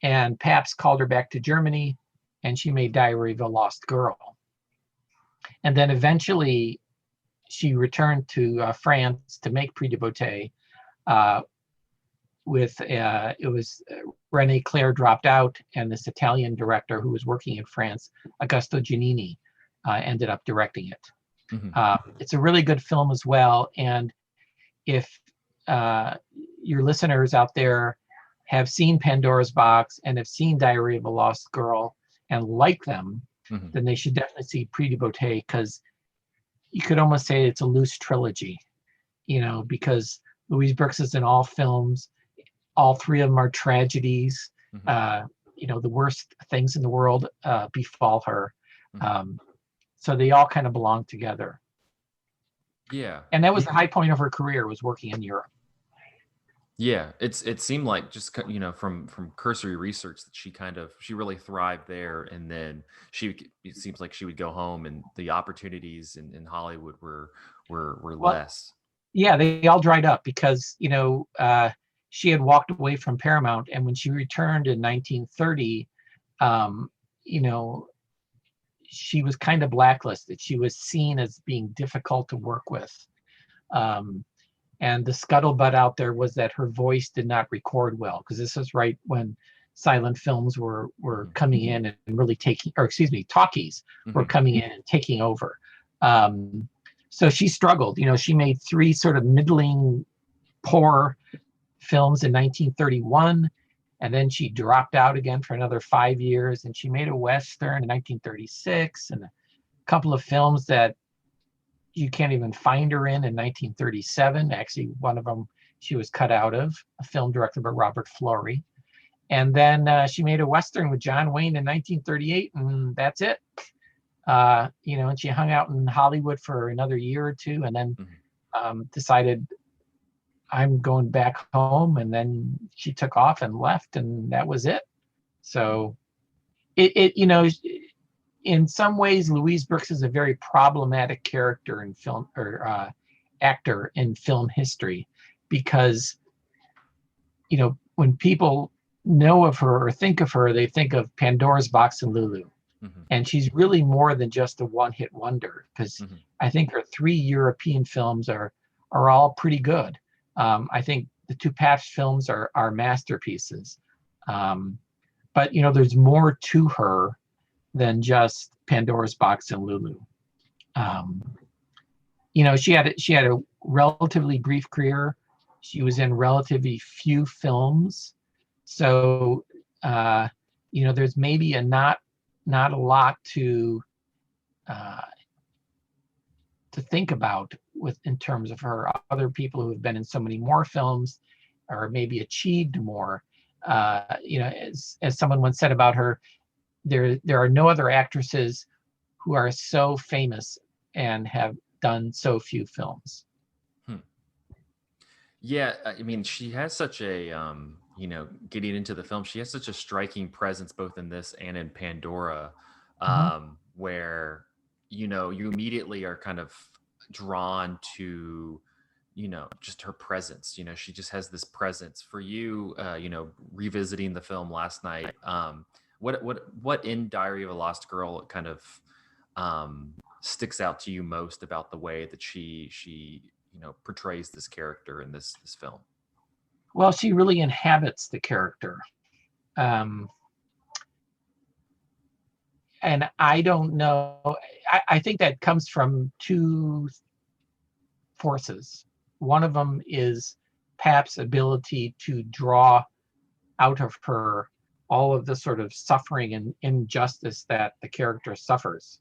and Pabst called her back to Germany, and she made Diary of a Lost Girl. And then eventually she returned to France to make Prix de Beauté. It was Rennie Clair dropped out, and this Italian director who was working in France, Augusto Giannini, ended up directing it. It's a really good film as well. And if your listeners out there have seen Pandora's Box and have seen Diary of a Lost Girl and like them, then they should definitely see Prix de Beauté, because you could almost say it's a loose trilogy, because Louise Brooks is in all films. All three of them are tragedies. The worst things in the world befall her. So they all kind of belong together. Yeah. And that was the high point of her career, was working in Europe. Yeah, it seemed like, just from cursory research, that she really thrived there, and then it seems like she would go home, and the opportunities in Hollywood were less. Yeah, they all dried up because she had walked away from Paramount, and when she returned in 1930, she was kind of blacklisted. She was seen as being difficult to work with. And the scuttlebutt out there was that her voice did not record well, because this was right when silent films were coming in and really talkies were coming in and taking over. So she struggled. She made 3 sort of middling, poor films in 1931, and then she dropped out again for another 5 years, and she made a Western in 1936 and a couple of films that you can't even find her in 1937. Actually, one of them she was cut out of, a film directed by Robert Florey. And then she made a Western with John Wayne in 1938, and that's it. And she hung out in Hollywood for another year or two, and then decided, I'm going back home. And then she took off and left, and that was it. So in some ways, Louise Brooks is a very problematic character in film, or actor in film history, because when people know of her or think of her, they think of Pandora's Box and Lulu. And she's really more than just a one-hit wonder, because I think her 3 European films are all pretty good. I think the 2 Pabst films are masterpieces. But there's more to her than just Pandora's Box and Lulu. She had a relatively brief career. She was in relatively few films. So, there's maybe not a lot to to think about in terms of her. Other people who have been in so many more films, or maybe achieved more. As someone once said about her, there are no other actresses who are so famous and have done so few films. Yeah, I mean, she has such a, getting into the film, she has such a striking presence both in this and in Pandora, where, you immediately are kind of drawn to, just her presence. She just has this presence. For you, revisiting the film last night, what in Diary of a Lost Girl kind of sticks out to you most about the way that she portrays this character in this film? Well, she really inhabits the character. And I don't know, I think that comes from two forces. One of them is Pap's ability to draw out of her all of the sort of suffering and injustice that the character suffers.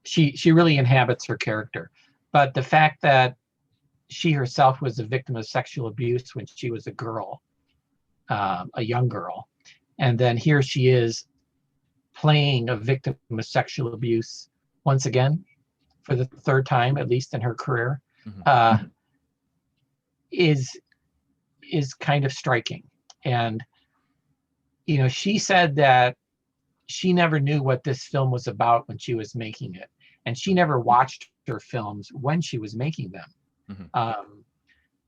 She really inhabits her character. But the fact that she herself was a victim of sexual abuse when she was a girl, a young girl, and then here she is playing a victim of sexual abuse once again for the third time, at least in her career, is kind of striking. And she said that she never knew what this film was about when she was making it, and she never watched her films when she was making them.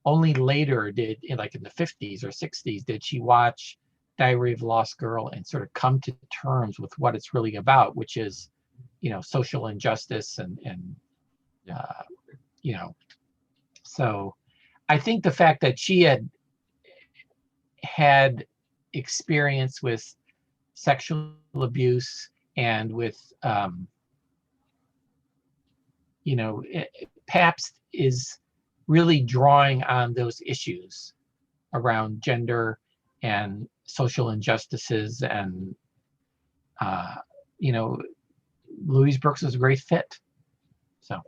Only later in the 50s or 60s did she watch Diary of a Lost Girl and sort of come to terms with what it's really about, which is social injustice and so I think the fact that she had experience with sexual abuse and with Pabst is really drawing on those issues around gender and social injustices, and Louise Brooks is a great fit. So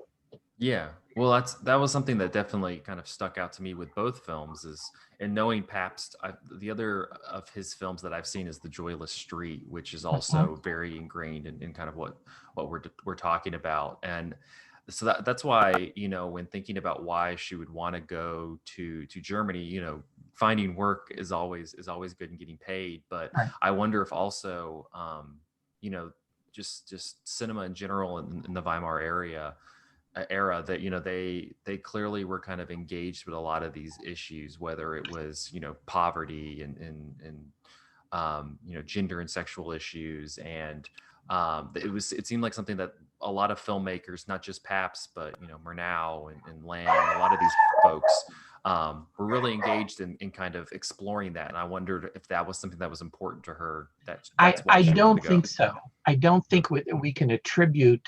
yeah, well, that was something that definitely kind of stuck out to me with both films, is in knowing Pabst. The other of his films that I've seen is The Joyless Street, which is also very ingrained in kind of what we're talking about. And so that's why, when thinking about why she would want to go to Germany, finding work is always good and getting paid. But I wonder if also, just cinema in general in the Weimar era that, they clearly were kind of engaged with a lot of these issues, whether it was, poverty and gender and sexual issues. And it seemed like something that a lot of filmmakers, not just Pabst, but Murnau and Lang, and a lot of these folks were really engaged in kind of exploring that. And I wondered if that was something that was important to her. I don't think so. I don't think we can attribute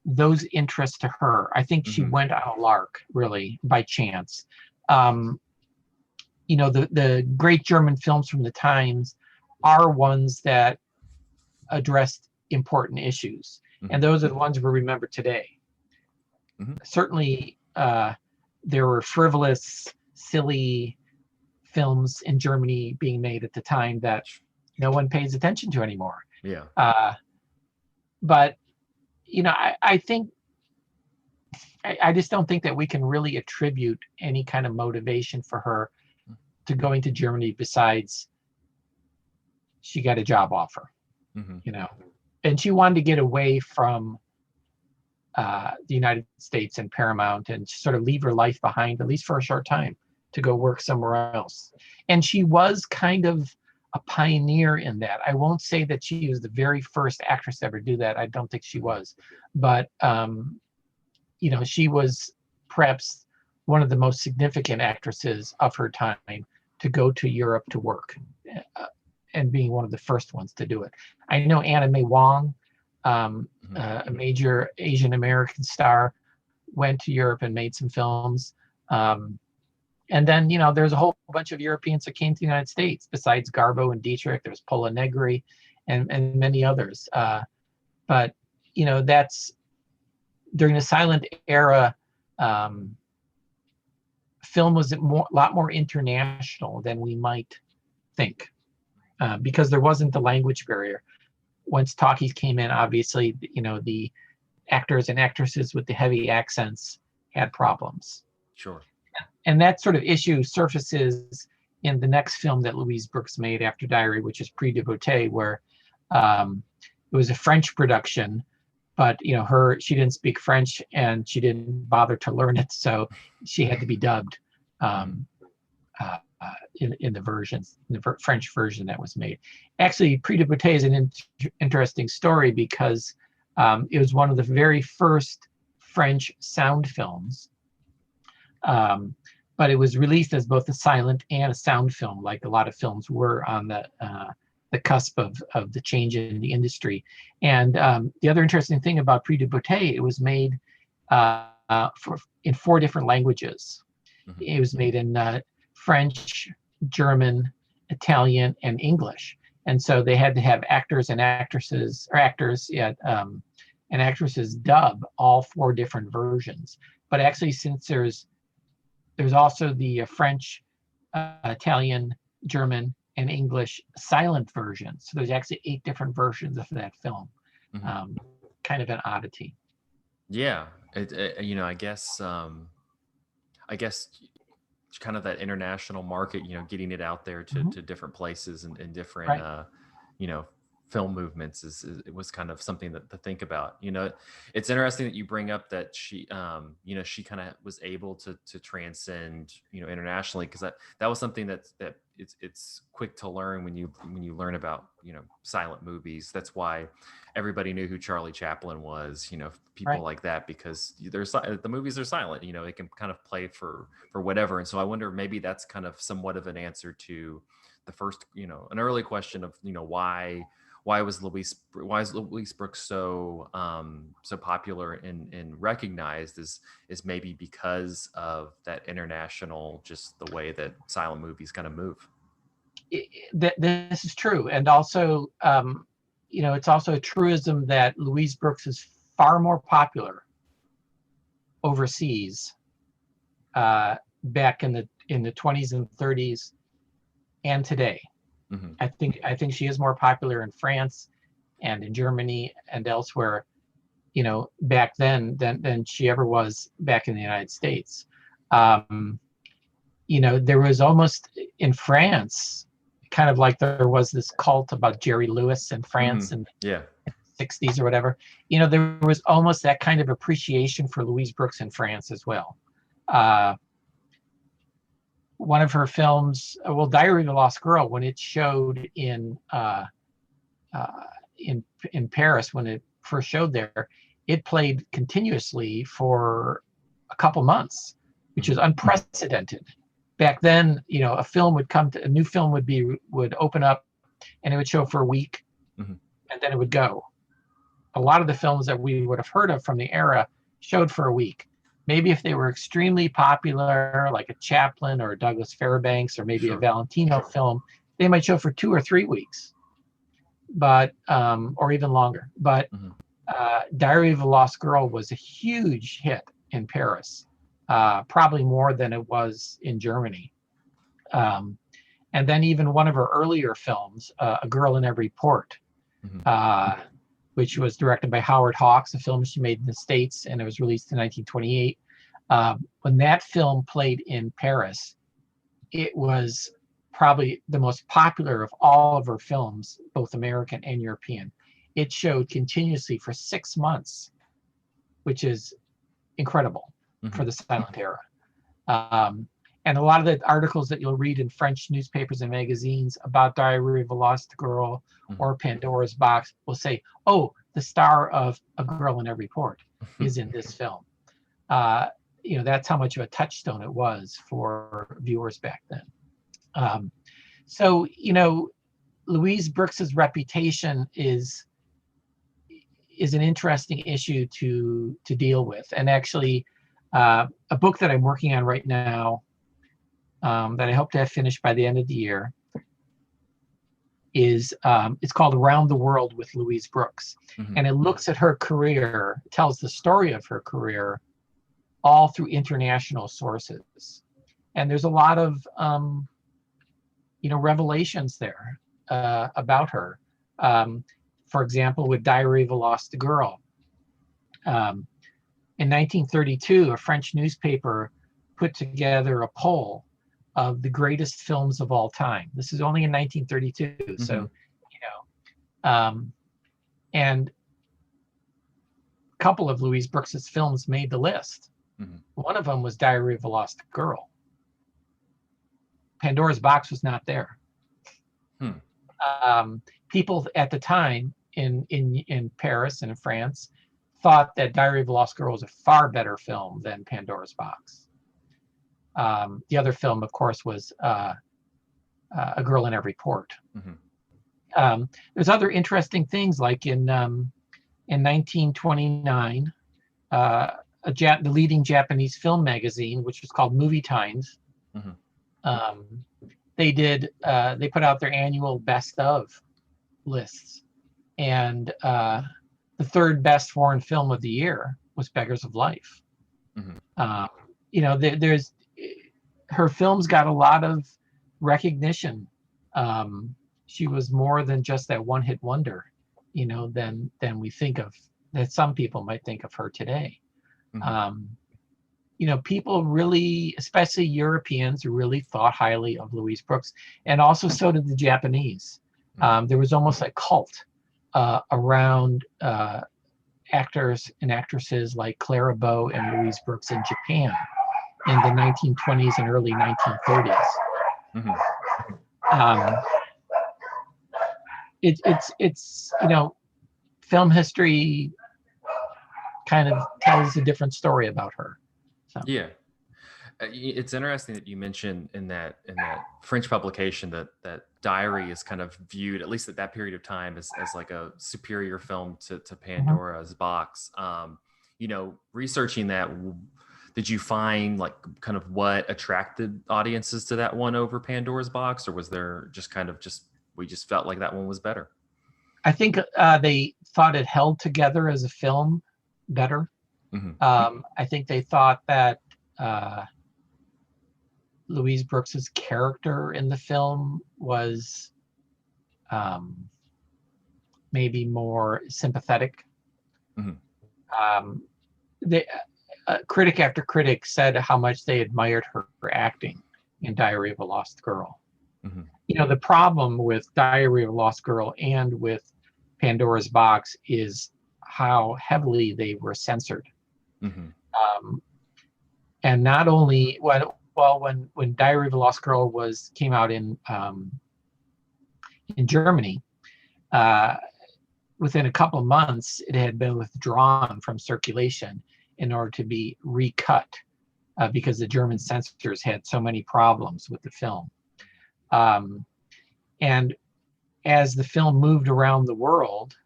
those interests to her. I think she went on a lark, really, by chance. The great German films from the times are ones that addressed important issues, and those are the ones we remember today. Certainly, there were frivolous, silly films in Germany being made at the time that no one pays attention to anymore. But I think I just don't think that we can really attribute any kind of motivation for her to going to Germany besides she got a job offer, and she wanted to get away from the United States and Paramount and sort of leave her life behind, at least for a short time, to go work somewhere else. And she was kind of a pioneer in that. I won't say that she was the very first actress to ever do that. I don't think she was, but she was perhaps one of the most significant actresses of her time to go to Europe to work, and being one of the first ones to do it. I know Anna May Wong, a major Asian American star, went to Europe and made some films. And then, there's a whole bunch of Europeans that came to the United States besides Garbo and Dietrich. There's Pola Negri and many others. But that's during the silent era. Film was a lot more international than we might think, because there wasn't the language barrier. Once talkies came in, obviously, the actors and actresses with the heavy accents had problems. Sure. And that sort of issue surfaces in the next film that Louise Brooks made after Diary, which is Prix de Beauté, where it was a French production, but she didn't speak French and she didn't bother to learn it, so she had to be dubbed in the versions, in the French version that was made. Actually, Prix de Beauté is an interesting story because it was one of the very first French sound films, but it was released as both a silent and a sound film, like a lot of films were on the cusp of the change in the industry. And the other interesting thing about Prix de Beauté, it was made in 4 different languages. It was made in French, German, Italian, and English. And so they had to have actors and actresses, or actors and actresses dub all 4 different versions. But actually, since there's also the French, Italian, German, and English silent versions. So there's actually 8 different versions of that film. Kind of an oddity. Yeah, I guess kind of that international market, getting it out there to different places and different, Right. Film movements it was kind of something to think about. It's interesting that you bring up that she, she kind of was able to transcend, internationally, because that was something that it's quick to learn when you learn about, silent movies. That's why everybody knew who Charlie Chaplin was, people Right. like that, because the movies are silent, it can kind of play for whatever. And so I wonder, maybe that's kind of somewhat of an answer to the first, an early question of, why is Louise Brooks so popular and recognized, is maybe because of that international, just the way that silent movies kind of move. This is true, and also it's also a truism that Louise Brooks is far more popular overseas, back in the 20s and 30s and today. I think she is more popular in France and in Germany and elsewhere, back then than she ever was back in the United States. There was almost, in France, kind of like there was this cult about Jerry Lewis in France in the 60s or whatever. There was almost that kind of appreciation for Louise Brooks in France as well. One of her films, Diary of a Lost Girl, when it showed in Paris, when it first showed there, it played continuously for a couple months, which is unprecedented. Back then, a new film would open up, and it would show for a week, and then it would go. A lot of the films that we would have heard of from the era showed for a week. Maybe if they were extremely popular, like a Chaplin or a Douglas Fairbanks, or maybe a Valentino film, they might show for 2 or 3 weeks, but or even longer. But Diary of a Lost Girl was a huge hit in Paris, probably more than it was in Germany. And then even one of her earlier films, A Girl in Every Port, which was directed by Howard Hawks, a film she made in the States, and it was released in 1928. When that film played in Paris, it was probably the most popular of all of her films, both American and European. It showed continuously for 6 months, which is incredible for the silent era. And a lot of the articles that you'll read in French newspapers and magazines about Diary of a Lost Girl or Pandora's Box will say, oh, the star of A Girl in Every Port is in this film. That's how much of a touchstone it was for viewers back then. So Louise Brooks's reputation is an interesting issue to deal with. And actually, a book that I'm working on right now, that I hope to have finished by the end of the year, is it's called Around the World with Louise Brooks. Mhm. And it looks at her career, tells the story of her career all through international sources. And there's a lot of revelations there about her. For example, with Diary of a Lost Girl. In 1932, a French newspaper put together a poll of the greatest films of all time. This is only in 1932, Mm-hmm. so and a couple of Louise Brooks's films made the list. Mm-hmm. One of them was Diary of a Lost Girl. Pandora's Box was not there. People at the time in Paris and in France thought that Diary of a Lost Girl was a far better film than Pandora's Box. The other film, of course, was A Girl in Every Port. Mm-hmm. There's other interesting things, like in 1929, the leading Japanese film magazine, which was called Movie Times, mm-hmm. They put out their annual best of lists, and the third best foreign film of the year was Beggars of Life. Mm-hmm. There's her films got a lot of recognition. She was more than just that one-hit wonder, than we think of, that some people might think of her today. Mm-hmm. People really, especially Europeans, really thought highly of Louise Brooks, and also so did the Japanese. There was almost a cult around actors and actresses like Clara Bow and Louise Brooks in Japan in the 1920s and early 1930s. Mm-hmm. It's film history kind of tells a different story about her. So. Yeah. It's interesting that you mentioned in that French publication that Diary is kind of viewed, at least at that period of time, as like a superior film to Pandora's Box. Researching that, did you find like kind of what attracted audiences to that one over Pandora's Box, or was there we just felt like that one was better? I think they thought it held together as a film better. Mm-hmm. I think they thought that Louise Brooks's character in the film was maybe more sympathetic. Mm-hmm. Critic after critic said how much they admired her acting in Diary of a Lost Girl. Mm-hmm. The problem with Diary of a Lost Girl and with Pandora's Box is how heavily they were censored. Mm-hmm. And not only when Diary of a Lost Girl came out in Germany, within a couple of months it had been withdrawn from circulation in order to be recut because the German censors had so many problems with the film. And as the film moved around the world,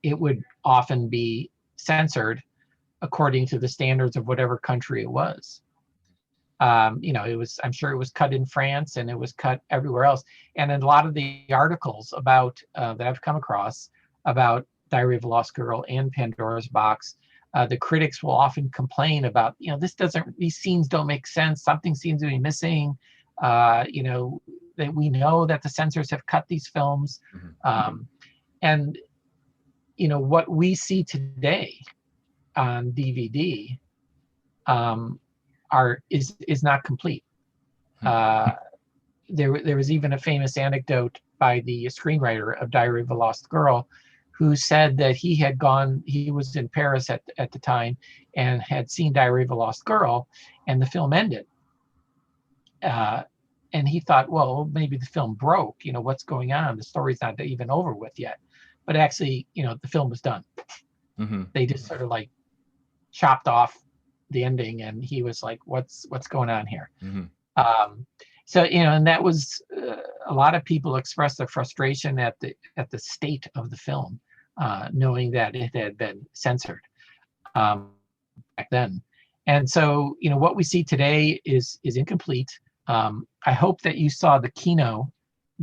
it would often be censored according to the standards of whatever country it was. I'm sure it was cut in France and it was cut everywhere else. And in a lot of the articles about that I've come across about Diary of a Lost Girl and Pandora's Box, the critics will often complain about, these scenes don't make sense. Something seems to be missing. That we know that the censors have cut these films. Mm-hmm. And what we see today on DVD is not complete. There was even a famous anecdote by the screenwriter of Diary of a Lost Girl, who said that he was in Paris at the time and had seen Diary of a Lost Girl, and the film ended. And he thought, well, maybe the film broke. What's going on? The story's not even over with yet. But actually, the film was done. Mm-hmm. They just sort of like chopped off the ending, and he was like, what's going on here? Mm-hmm. And that was a lot of people expressed their frustration at the state of the film, knowing that it had been censored back then. And so, what we see today is incomplete. I hope that you saw the Kino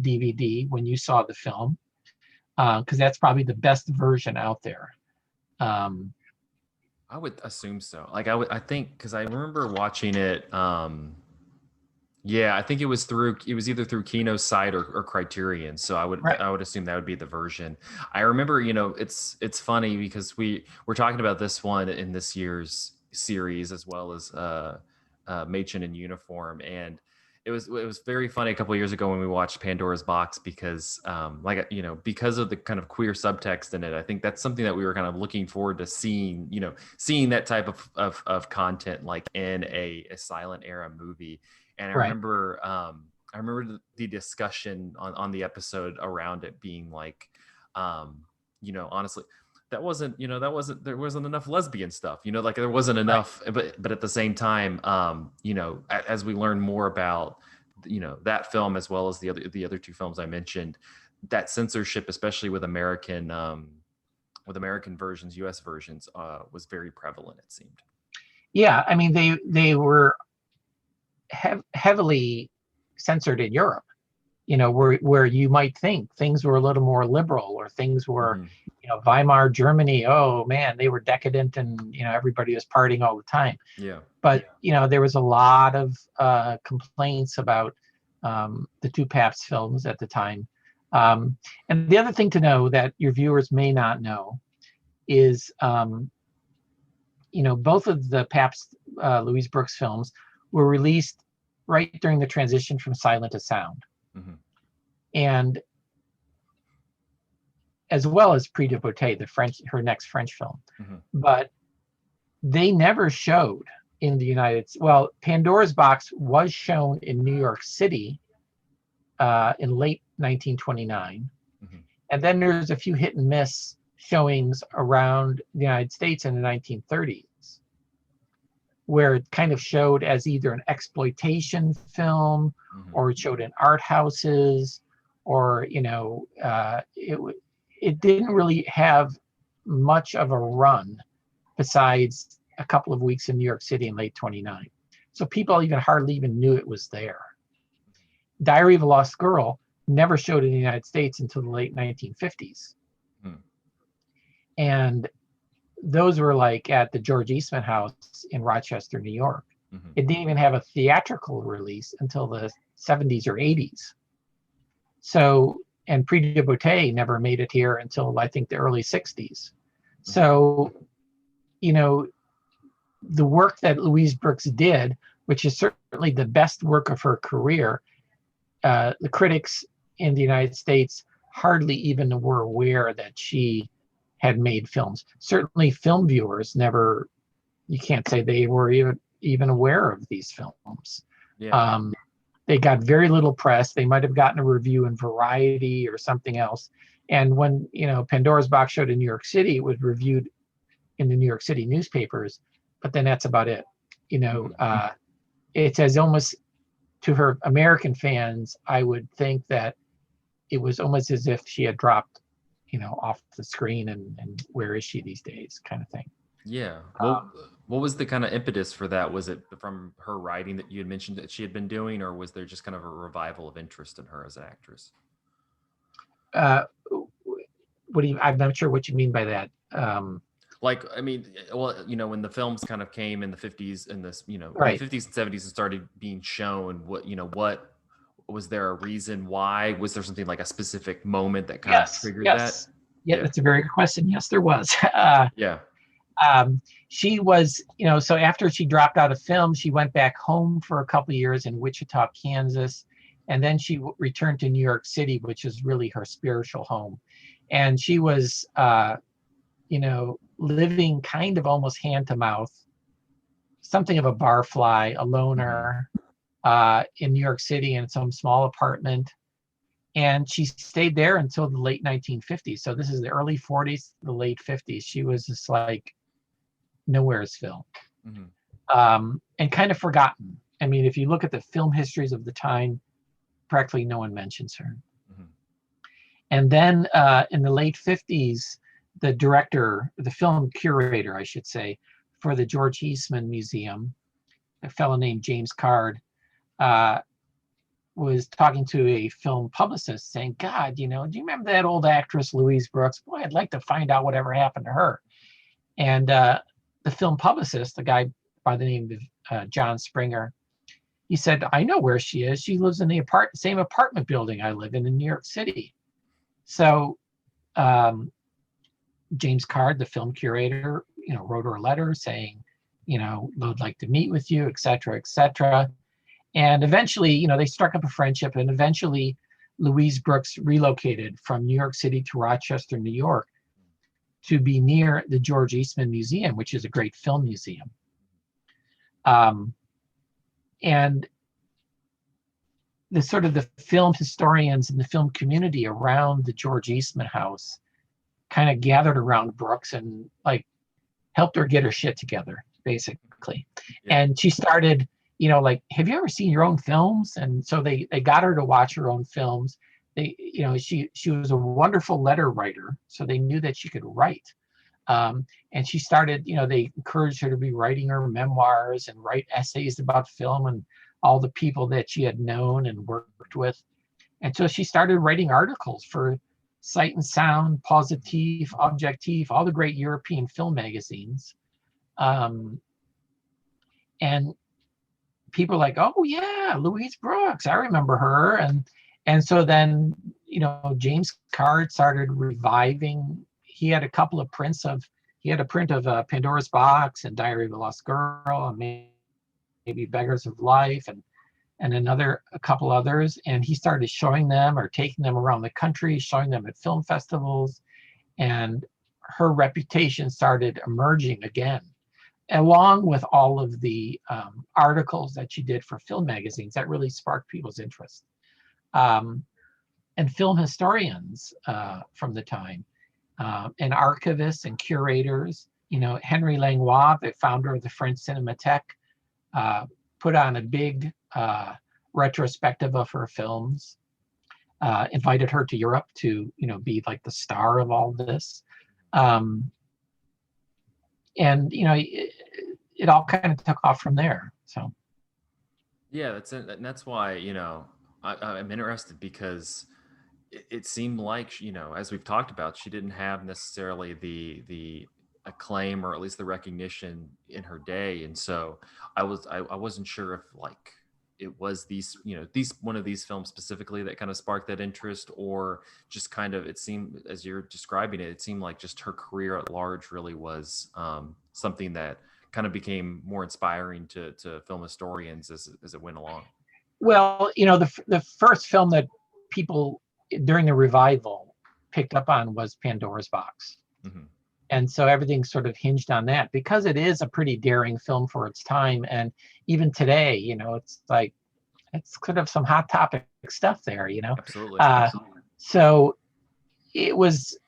DVD when you saw the film, because that's probably the best version out there. I would assume so. Like I think, because I remember watching it. Yeah, I think it was either through Kino's site or Criterion. So Right. I would assume that would be the version. I remember, it's funny because we're talking about this one in this year's series, as well as Machen in Uniform, and it was very funny a couple of years ago when we watched Pandora's Box, because because of the kind of queer subtext in it. I think that's something that we were kind of looking forward to seeing that type of content, like in a silent era movie. And I Right. remember the discussion on the episode around it being like, honestly, there wasn't enough lesbian stuff, like there wasn't enough, but at the same time, as we learn more about, that film, as well as the other two films I mentioned, that censorship, especially with American versions, US versions, was very prevalent, it seemed. Yeah, I mean, they were heavily censored in Europe, where you might think things were a little more liberal, or things were, Weimar Germany, oh man, they were decadent, and everybody was partying all the time. Yeah. But there was a lot of complaints about the two Pabst films at the time. And the other thing to know that your viewers may not know is, both of the Pabst Louise Brooks films were released right during the transition from silent to sound. Mm-hmm. And as well as Prix de Beauté, her next French film. Mm-hmm. But they never showed in the United States. Well, Pandora's Box was shown in New York City in late 1929. Mm-hmm. And then there's a few hit and miss showings around the United States in the 1930s, where it kind of showed as either an exploitation film, or it showed in art houses, or it didn't really have much of a run besides a couple of weeks in New York City in late 29. So people hardly even knew it was there. Diary of a Lost Girl never showed in the United States until the late 1950s. And those were like at the George Eastman House in Rochester, New York. Mm-hmm. It didn't even have a theatrical release until the 70s or 80s. So, and Prix de Beauté never made it here until I think the early 60s. So, the work that Louise Brooks did, which is certainly the best work of her career, the critics in the United States hardly even were aware that she had made films. Certainly film viewers you can't say they were even aware of these films. Yeah. They got very little press. They might have gotten a review in Variety or something else. And when, Pandora's Box showed in New York City, it was reviewed in the New York City newspapers, but then that's about it. It's as almost, to her American fans, I would think that it was almost as if she had dropped, off the screen, and where is she these days, kind of thing. Yeah. Well, what was the kind of impetus for that? Was it from her writing that you had mentioned that she had been doing, or was there just kind of a revival of interest in her as an actress? I'm not sure what you mean by that. When the films kind of came in the 50s, and this, Right. in the 50s and 70s and started being shown, what was there a reason why? Was there something like a specific moment that kind of triggered that? Yeah, that's a very good question. Yes, there was. Yeah. She was, so after she dropped out of film, she went back home for a couple of years in Wichita, Kansas. And then she returned to New York City, which is really her spiritual home. And she was, living kind of almost hand to mouth, something of a barfly, a loner, in New York City in some small apartment. And she stayed there until the late 1950s. So this is the early 40s, the late 50s. She was just like Nowheresville, and kind of forgotten. I mean, if you look at the film histories of the time, practically no one mentions her. And then in the late 50s, the director, the film curator, I should say, for the George Eastman Museum, a fellow named James Card, was talking to a film publicist saying, God, do you remember that old actress Louise Brooks? Boy, I'd like to find out whatever happened to her. And the film publicist, the guy by the name of John Springer, he said, I know where she is. She lives in the same apartment building I live in New York City. So James Card, the film curator, wrote her a letter saying, would like to meet with you, et cetera, et cetera. And eventually, they struck up a friendship, and eventually Louise Brooks relocated from New York City to Rochester, New York, to be near the George Eastman Museum, which is a great film museum. And the sort of the film historians and the film community around the George Eastman house kind of gathered around Brooks and helped her get her shit together, basically. Yeah. And she started, have you ever seen your own films? And so they got her to watch her own films. She was a wonderful letter writer, so they knew that she could write. And she started, they encouraged her to be writing her memoirs and write essays about film and all the people that she had known and worked with. And so she started writing articles for Sight and Sound, Positif, Objectif, all the great European film magazines. And people like, oh yeah, Louise Brooks, I remember her. And so then, James Card started reviving. He had a couple of prints he had a print of Pandora's Box and Diary of a Lost Girl and maybe Beggars of Life and a couple others. And he started showing them or taking them around the country, showing them at film festivals. And her reputation started emerging again, along with all of the articles that she did for film magazines that really sparked people's interest. And film historians from the time, and archivists and curators, Henry Langlois, the founder of the French Cinematheque, put on a big retrospective of her films, invited her to Europe to, be like the star of all this. And, it all kind of took off from there. So. Yeah, that's why, I'm interested because it seemed like, as we've talked about, she didn't have necessarily the acclaim or at least the recognition in her day. And so I wasn't sure if it was these one of these films specifically that kind of sparked that interest, or just kind of, it seemed, as you're describing it seemed like just her career at large really was something that kind of became more inspiring to film historians as it went along. Well, the first film that people during the revival picked up on was Pandora's Box. Mm-hmm. And so everything sort of hinged on that because it is a pretty daring film for its time. And even today, it's kind of some hot topic stuff there, Absolutely. So it was,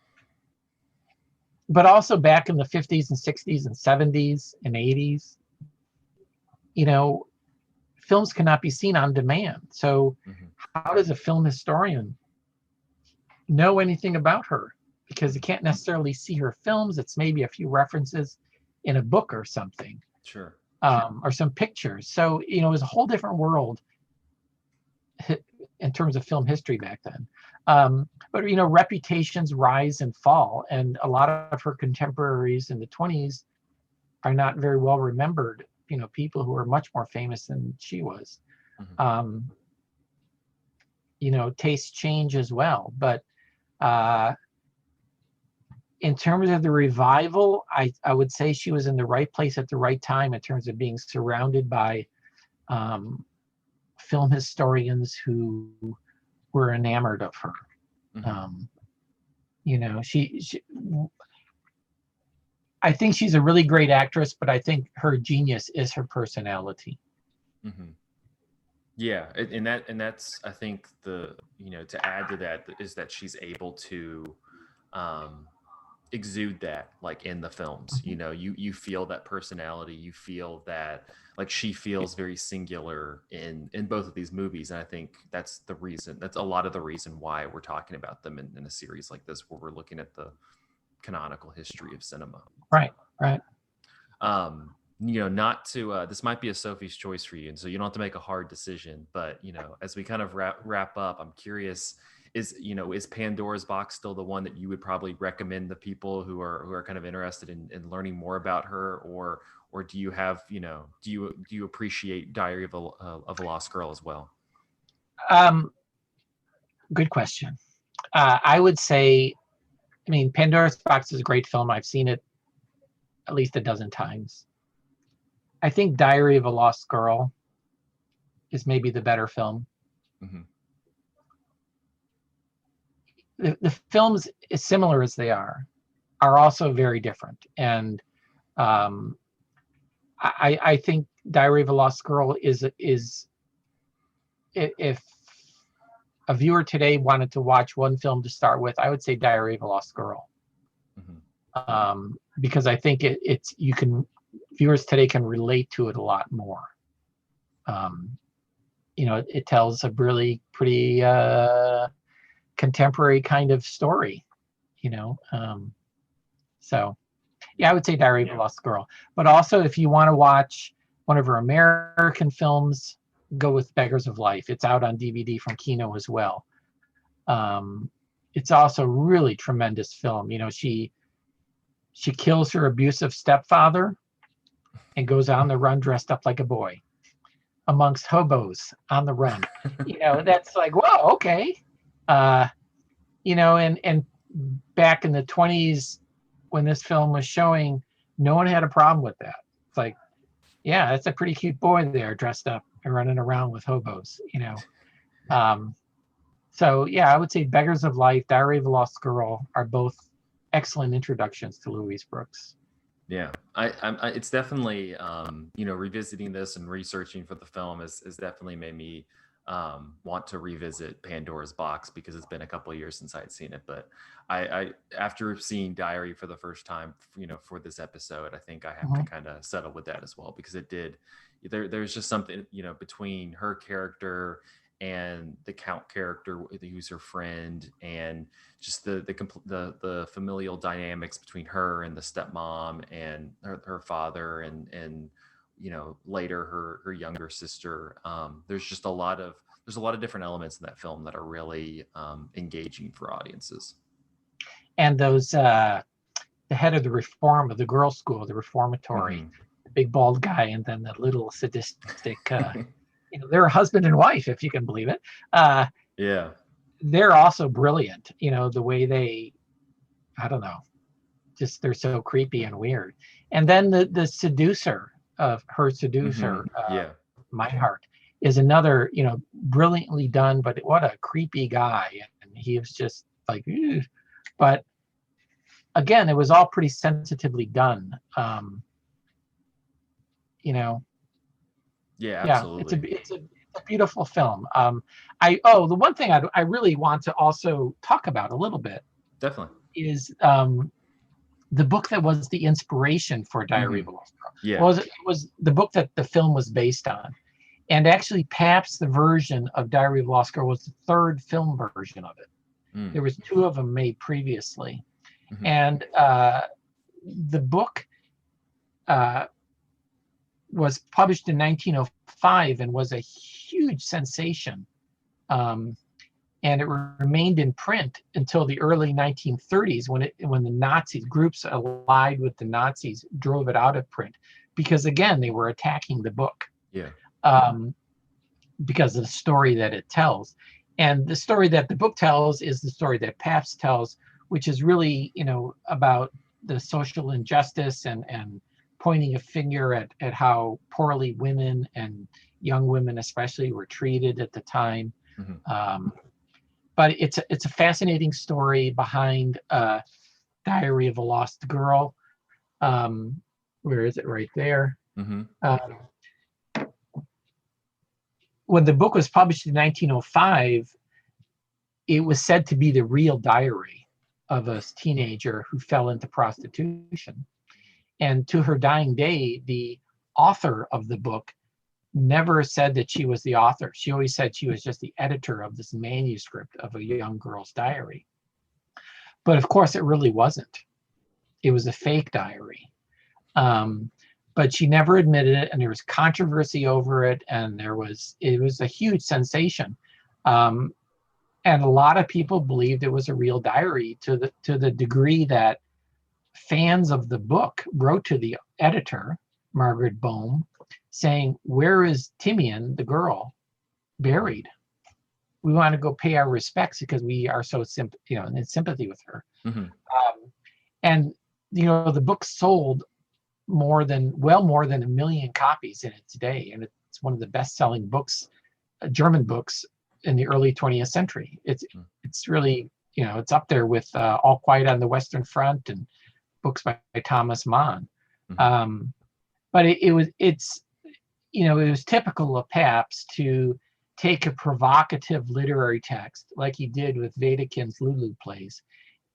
but also back in the 50s and 60s and 70s and 80s, films cannot be seen on demand. So how does a film historian know anything about her? Because you can't necessarily see her films. It's maybe a few references in a book or something. Sure. Or some pictures. So, it was a whole different world in terms of film history back then. But, reputations rise and fall. And a lot of her contemporaries in the 20s are not very well remembered, people who are much more famous than she was. Mm-hmm. Tastes change as well. But in terms of the revival, I would say she was in the right place at the right time in terms of being surrounded by film historians who were enamored of her. Mm-hmm. She I think she's a really great actress, but I think her genius is her personality. Mm-hmm. Yeah, and that's I think to add to that is that she's able to exude that in the films. You feel that personality, you feel that she feels very singular in both of these movies, and I think that's a lot of the reason why we're talking about them in a series like this, where we're looking at the canonical history of cinema. Right. not to this might be a Sophie's choice for you, and so you don't have to make a hard decision. But as we kind of wrap up, I'm curious: is Pandora's Box still the one that you would probably recommend the people who are kind of interested in learning more about her, or do you have do you appreciate Diary of a Lost Girl as well? Good question. I would say, Pandora's Box is a great film. I've seen it at least a dozen times. I think Diary of a Lost Girl is maybe the better film. Mm-hmm. The films, as similar as they are also very different. And I think Diary of a Lost Girl is if a viewer today wanted to watch one film to start with, I would say Diary of a Lost Girl. Mm-hmm. Because I think viewers today can relate to it a lot more. It tells a really pretty contemporary kind of story, so yeah, I would say Diary of a Lost Girl. But also, if you want to watch one of her American films, go with Beggars of Life. It's out on DVD from Kino as well. It's also a really tremendous film. She kills her abusive stepfather and goes on the run dressed up like a boy amongst hobos on the run. That's like, whoa, okay. And back in the 1920s when this film was showing, no one had a problem with that. It's like, yeah, that's a pretty cute boy there dressed up and running around with hobos, So yeah, I would say Beggars of Life, Diary of a Lost Girl are both excellent introductions to Louise Brooks. Yeah, it's definitely, revisiting this and researching for the film has definitely made me want to revisit Pandora's Box, because it's been a couple of years since I'd seen it. But I after seeing Diary for the first time, for this episode, I think I have to kind of settle with that as well, because there's just something, between her character and the Count character who's her friend, and just the familial dynamics between her and the stepmom and her father and later her younger sister. There's a lot of different elements in that film that are really engaging for audiences. And those the head of the girls' school, the reformatory, the big bald guy, and then the little sadistic they're a husband and wife, if you can believe it. Yeah, they're also brilliant. The way they, I don't know, just they're so creepy and weird. And then the seducer of her seducer, Meinhardt, is another, brilliantly done, but what a creepy guy. And he was just like, ew. But again, it was all pretty sensitively done. Yeah, absolutely. Yeah, it's a beautiful film. The one thing I really want to also talk about a little bit, definitely, is the book that was the inspiration for Diary of a Lost Girl. Yeah, was the book that the film was based on, and actually Pabst's version of Diary of a Lost Girl was the third film version of it. There was 2 of them made previously, and the book was published in 1905 and was a huge sensation. And it remained in print until the early 1930s when the Nazis, groups allied with the Nazis, drove it out of print, because again, they were attacking the book. Yeah. Because of the story that it tells. And the story that the book tells is the story that Pabst tells, which is really, about the social injustice and pointing a finger at how poorly women, and young women especially, were treated at the time. But it's a fascinating story behind Diary of a Lost Girl. Where is it? Right there. When the book was published in 1905, it was said to be the real diary of a teenager who fell into prostitution. And to her dying day, the author of the book never said that she was the author. She always said she was just the editor of this manuscript of a young girl's diary. But of course, it really wasn't. It was a fake diary. but she never admitted it, and there was controversy over it, and it was a huge sensation. And a lot of people believed it was a real diary, to the degree that fans of the book wrote to the editor, Margaret Bohm, saying, "Where is Timian, the girl, buried? We want to go pay our respects because we are so in sympathy with her." Mm-hmm. And the book sold more than 1 million copies in its day, and it's one of the best-selling books, German books, in the early 20th century. It's really, it's up there with All Quiet on the Western Front and books by Thomas Mann. Mm-hmm. But it was typical of Pabst to take a provocative literary text like he did with Wedekind's Lulu plays,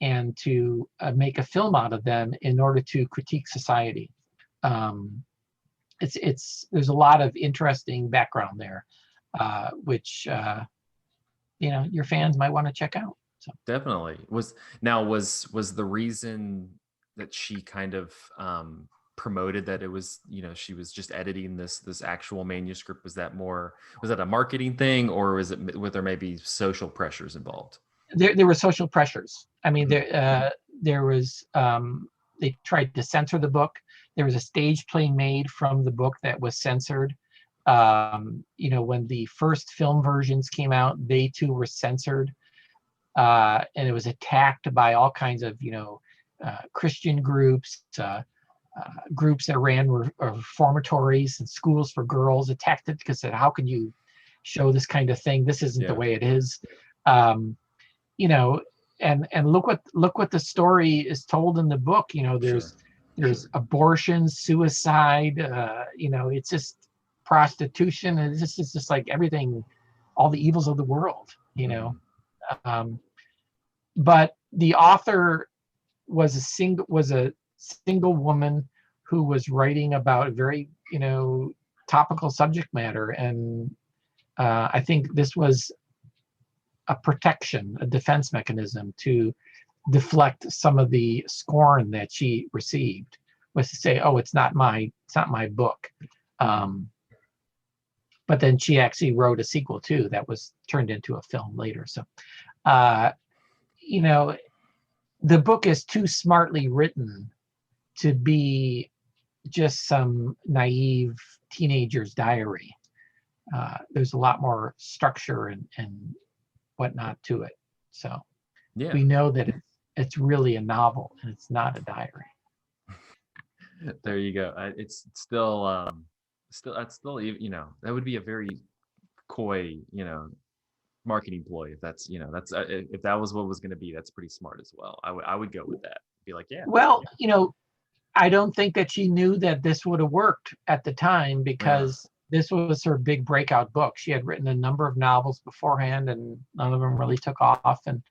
and to make a film out of them in order to critique society. There's a lot of interesting background there, which your fans might want to check out. So. Definitely. Was the reason that she kind of promoted that it was, she was just editing this actual manuscript, was that a marketing thing, or was there maybe social pressures involved? There were social pressures. I mean, there was, they tried to censor the book. There was a stage play made from the book that was censored. When the first film versions came out, they too were censored. And it was attacked by all kinds of, Christian groups, groups that ran reformatories and schools for girls, attacked it because said, how can you show this kind of thing? This isn't the way it is. And look what the story is told in the book. There's abortion, suicide, it's just prostitution, and it's just like everything, all the evils of the world, but the author was a single woman who was writing about very, topical subject matter. And I think this was a protection, a defense mechanism to deflect some of the scorn that she received, was to say, oh, it's not my book. But then she actually wrote a sequel too that was turned into a film later. So, the book is too smartly written to be just some naive teenager's diary. There's a lot more structure and whatnot to it. So we know that it's really a novel and it's not a diary. There you go. It's still, that would be a very coy, marketing ploy. If that's, if that was what was going to be, that's pretty smart as well. I would go with that. Be like, yeah. Well, I don't think that she knew that this would have worked at the time, because this was her big breakout book. She had written a number of novels beforehand, and none of them really took off. And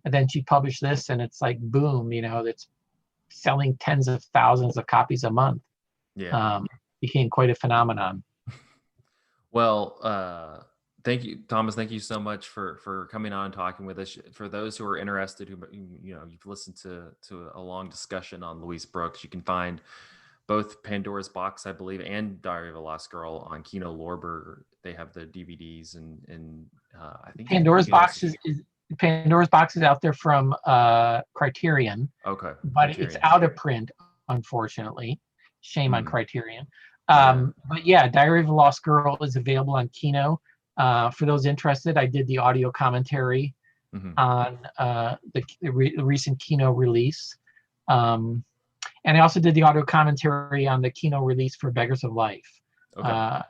then she published this, and it's like, boom, it's selling tens of thousands of copies a month. Yeah. Became quite a phenomenon. Well, thank you, Thomas. Thank you so much for coming on and talking with us. For those who are interested, who you've listened to a long discussion on Louise Brooks, you can find both Pandora's Box, I believe, and Diary of a Lost Girl on Kino Lorber. They have the DVDs, and I think Pandora's Box is out there from Criterion. Okay, but Criterion, it's out of print, unfortunately. Shame on Criterion. But yeah, Diary of a Lost Girl is available on Kino. For those interested, I did the audio commentary on the recent Kino release. And I also did the audio commentary on the Kino release for Beggars of Life. Okay.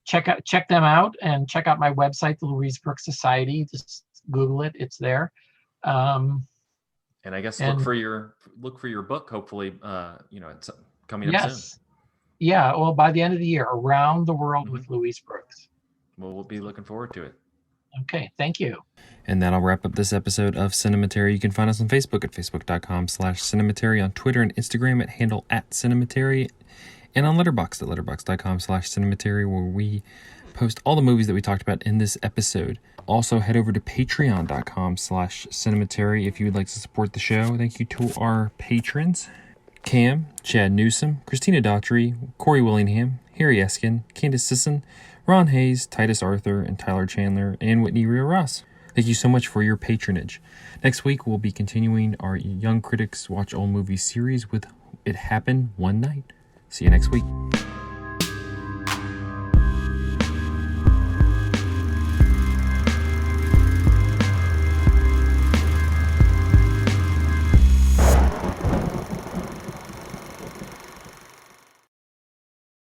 Check them out, and check out my website, the Louise Brooks Society. Just Google it; it's there. And I guess look for your book. Hopefully, it's coming up soon. Yeah. Well, by the end of the year, Around the World with Louise Brooks. Well, we'll be looking forward to it. Okay, thank you. And that'll wrap up this episode of Cinematary. You can find us on Facebook at facebook.com/Cinematary, on Twitter and Instagram at handle @Cinematary, and on Letterboxd at letterboxd.com/Cinematary, where we post all the movies that we talked about in this episode. Also, head over to patreon.com/Cinematary if you would like to support the show. Thank you to our patrons. Cam, Chad Newsom, Christina Daughtry, Corey Willingham, Harry Eskin, Candace Sisson, Ron Hayes, Titus Arthur, and Tyler Chandler, and Whitney Rio Ross. Thank you so much for your patronage. Next week, we'll be continuing our Young Critics Watch Old Movies series with It Happened One Night. See you next week.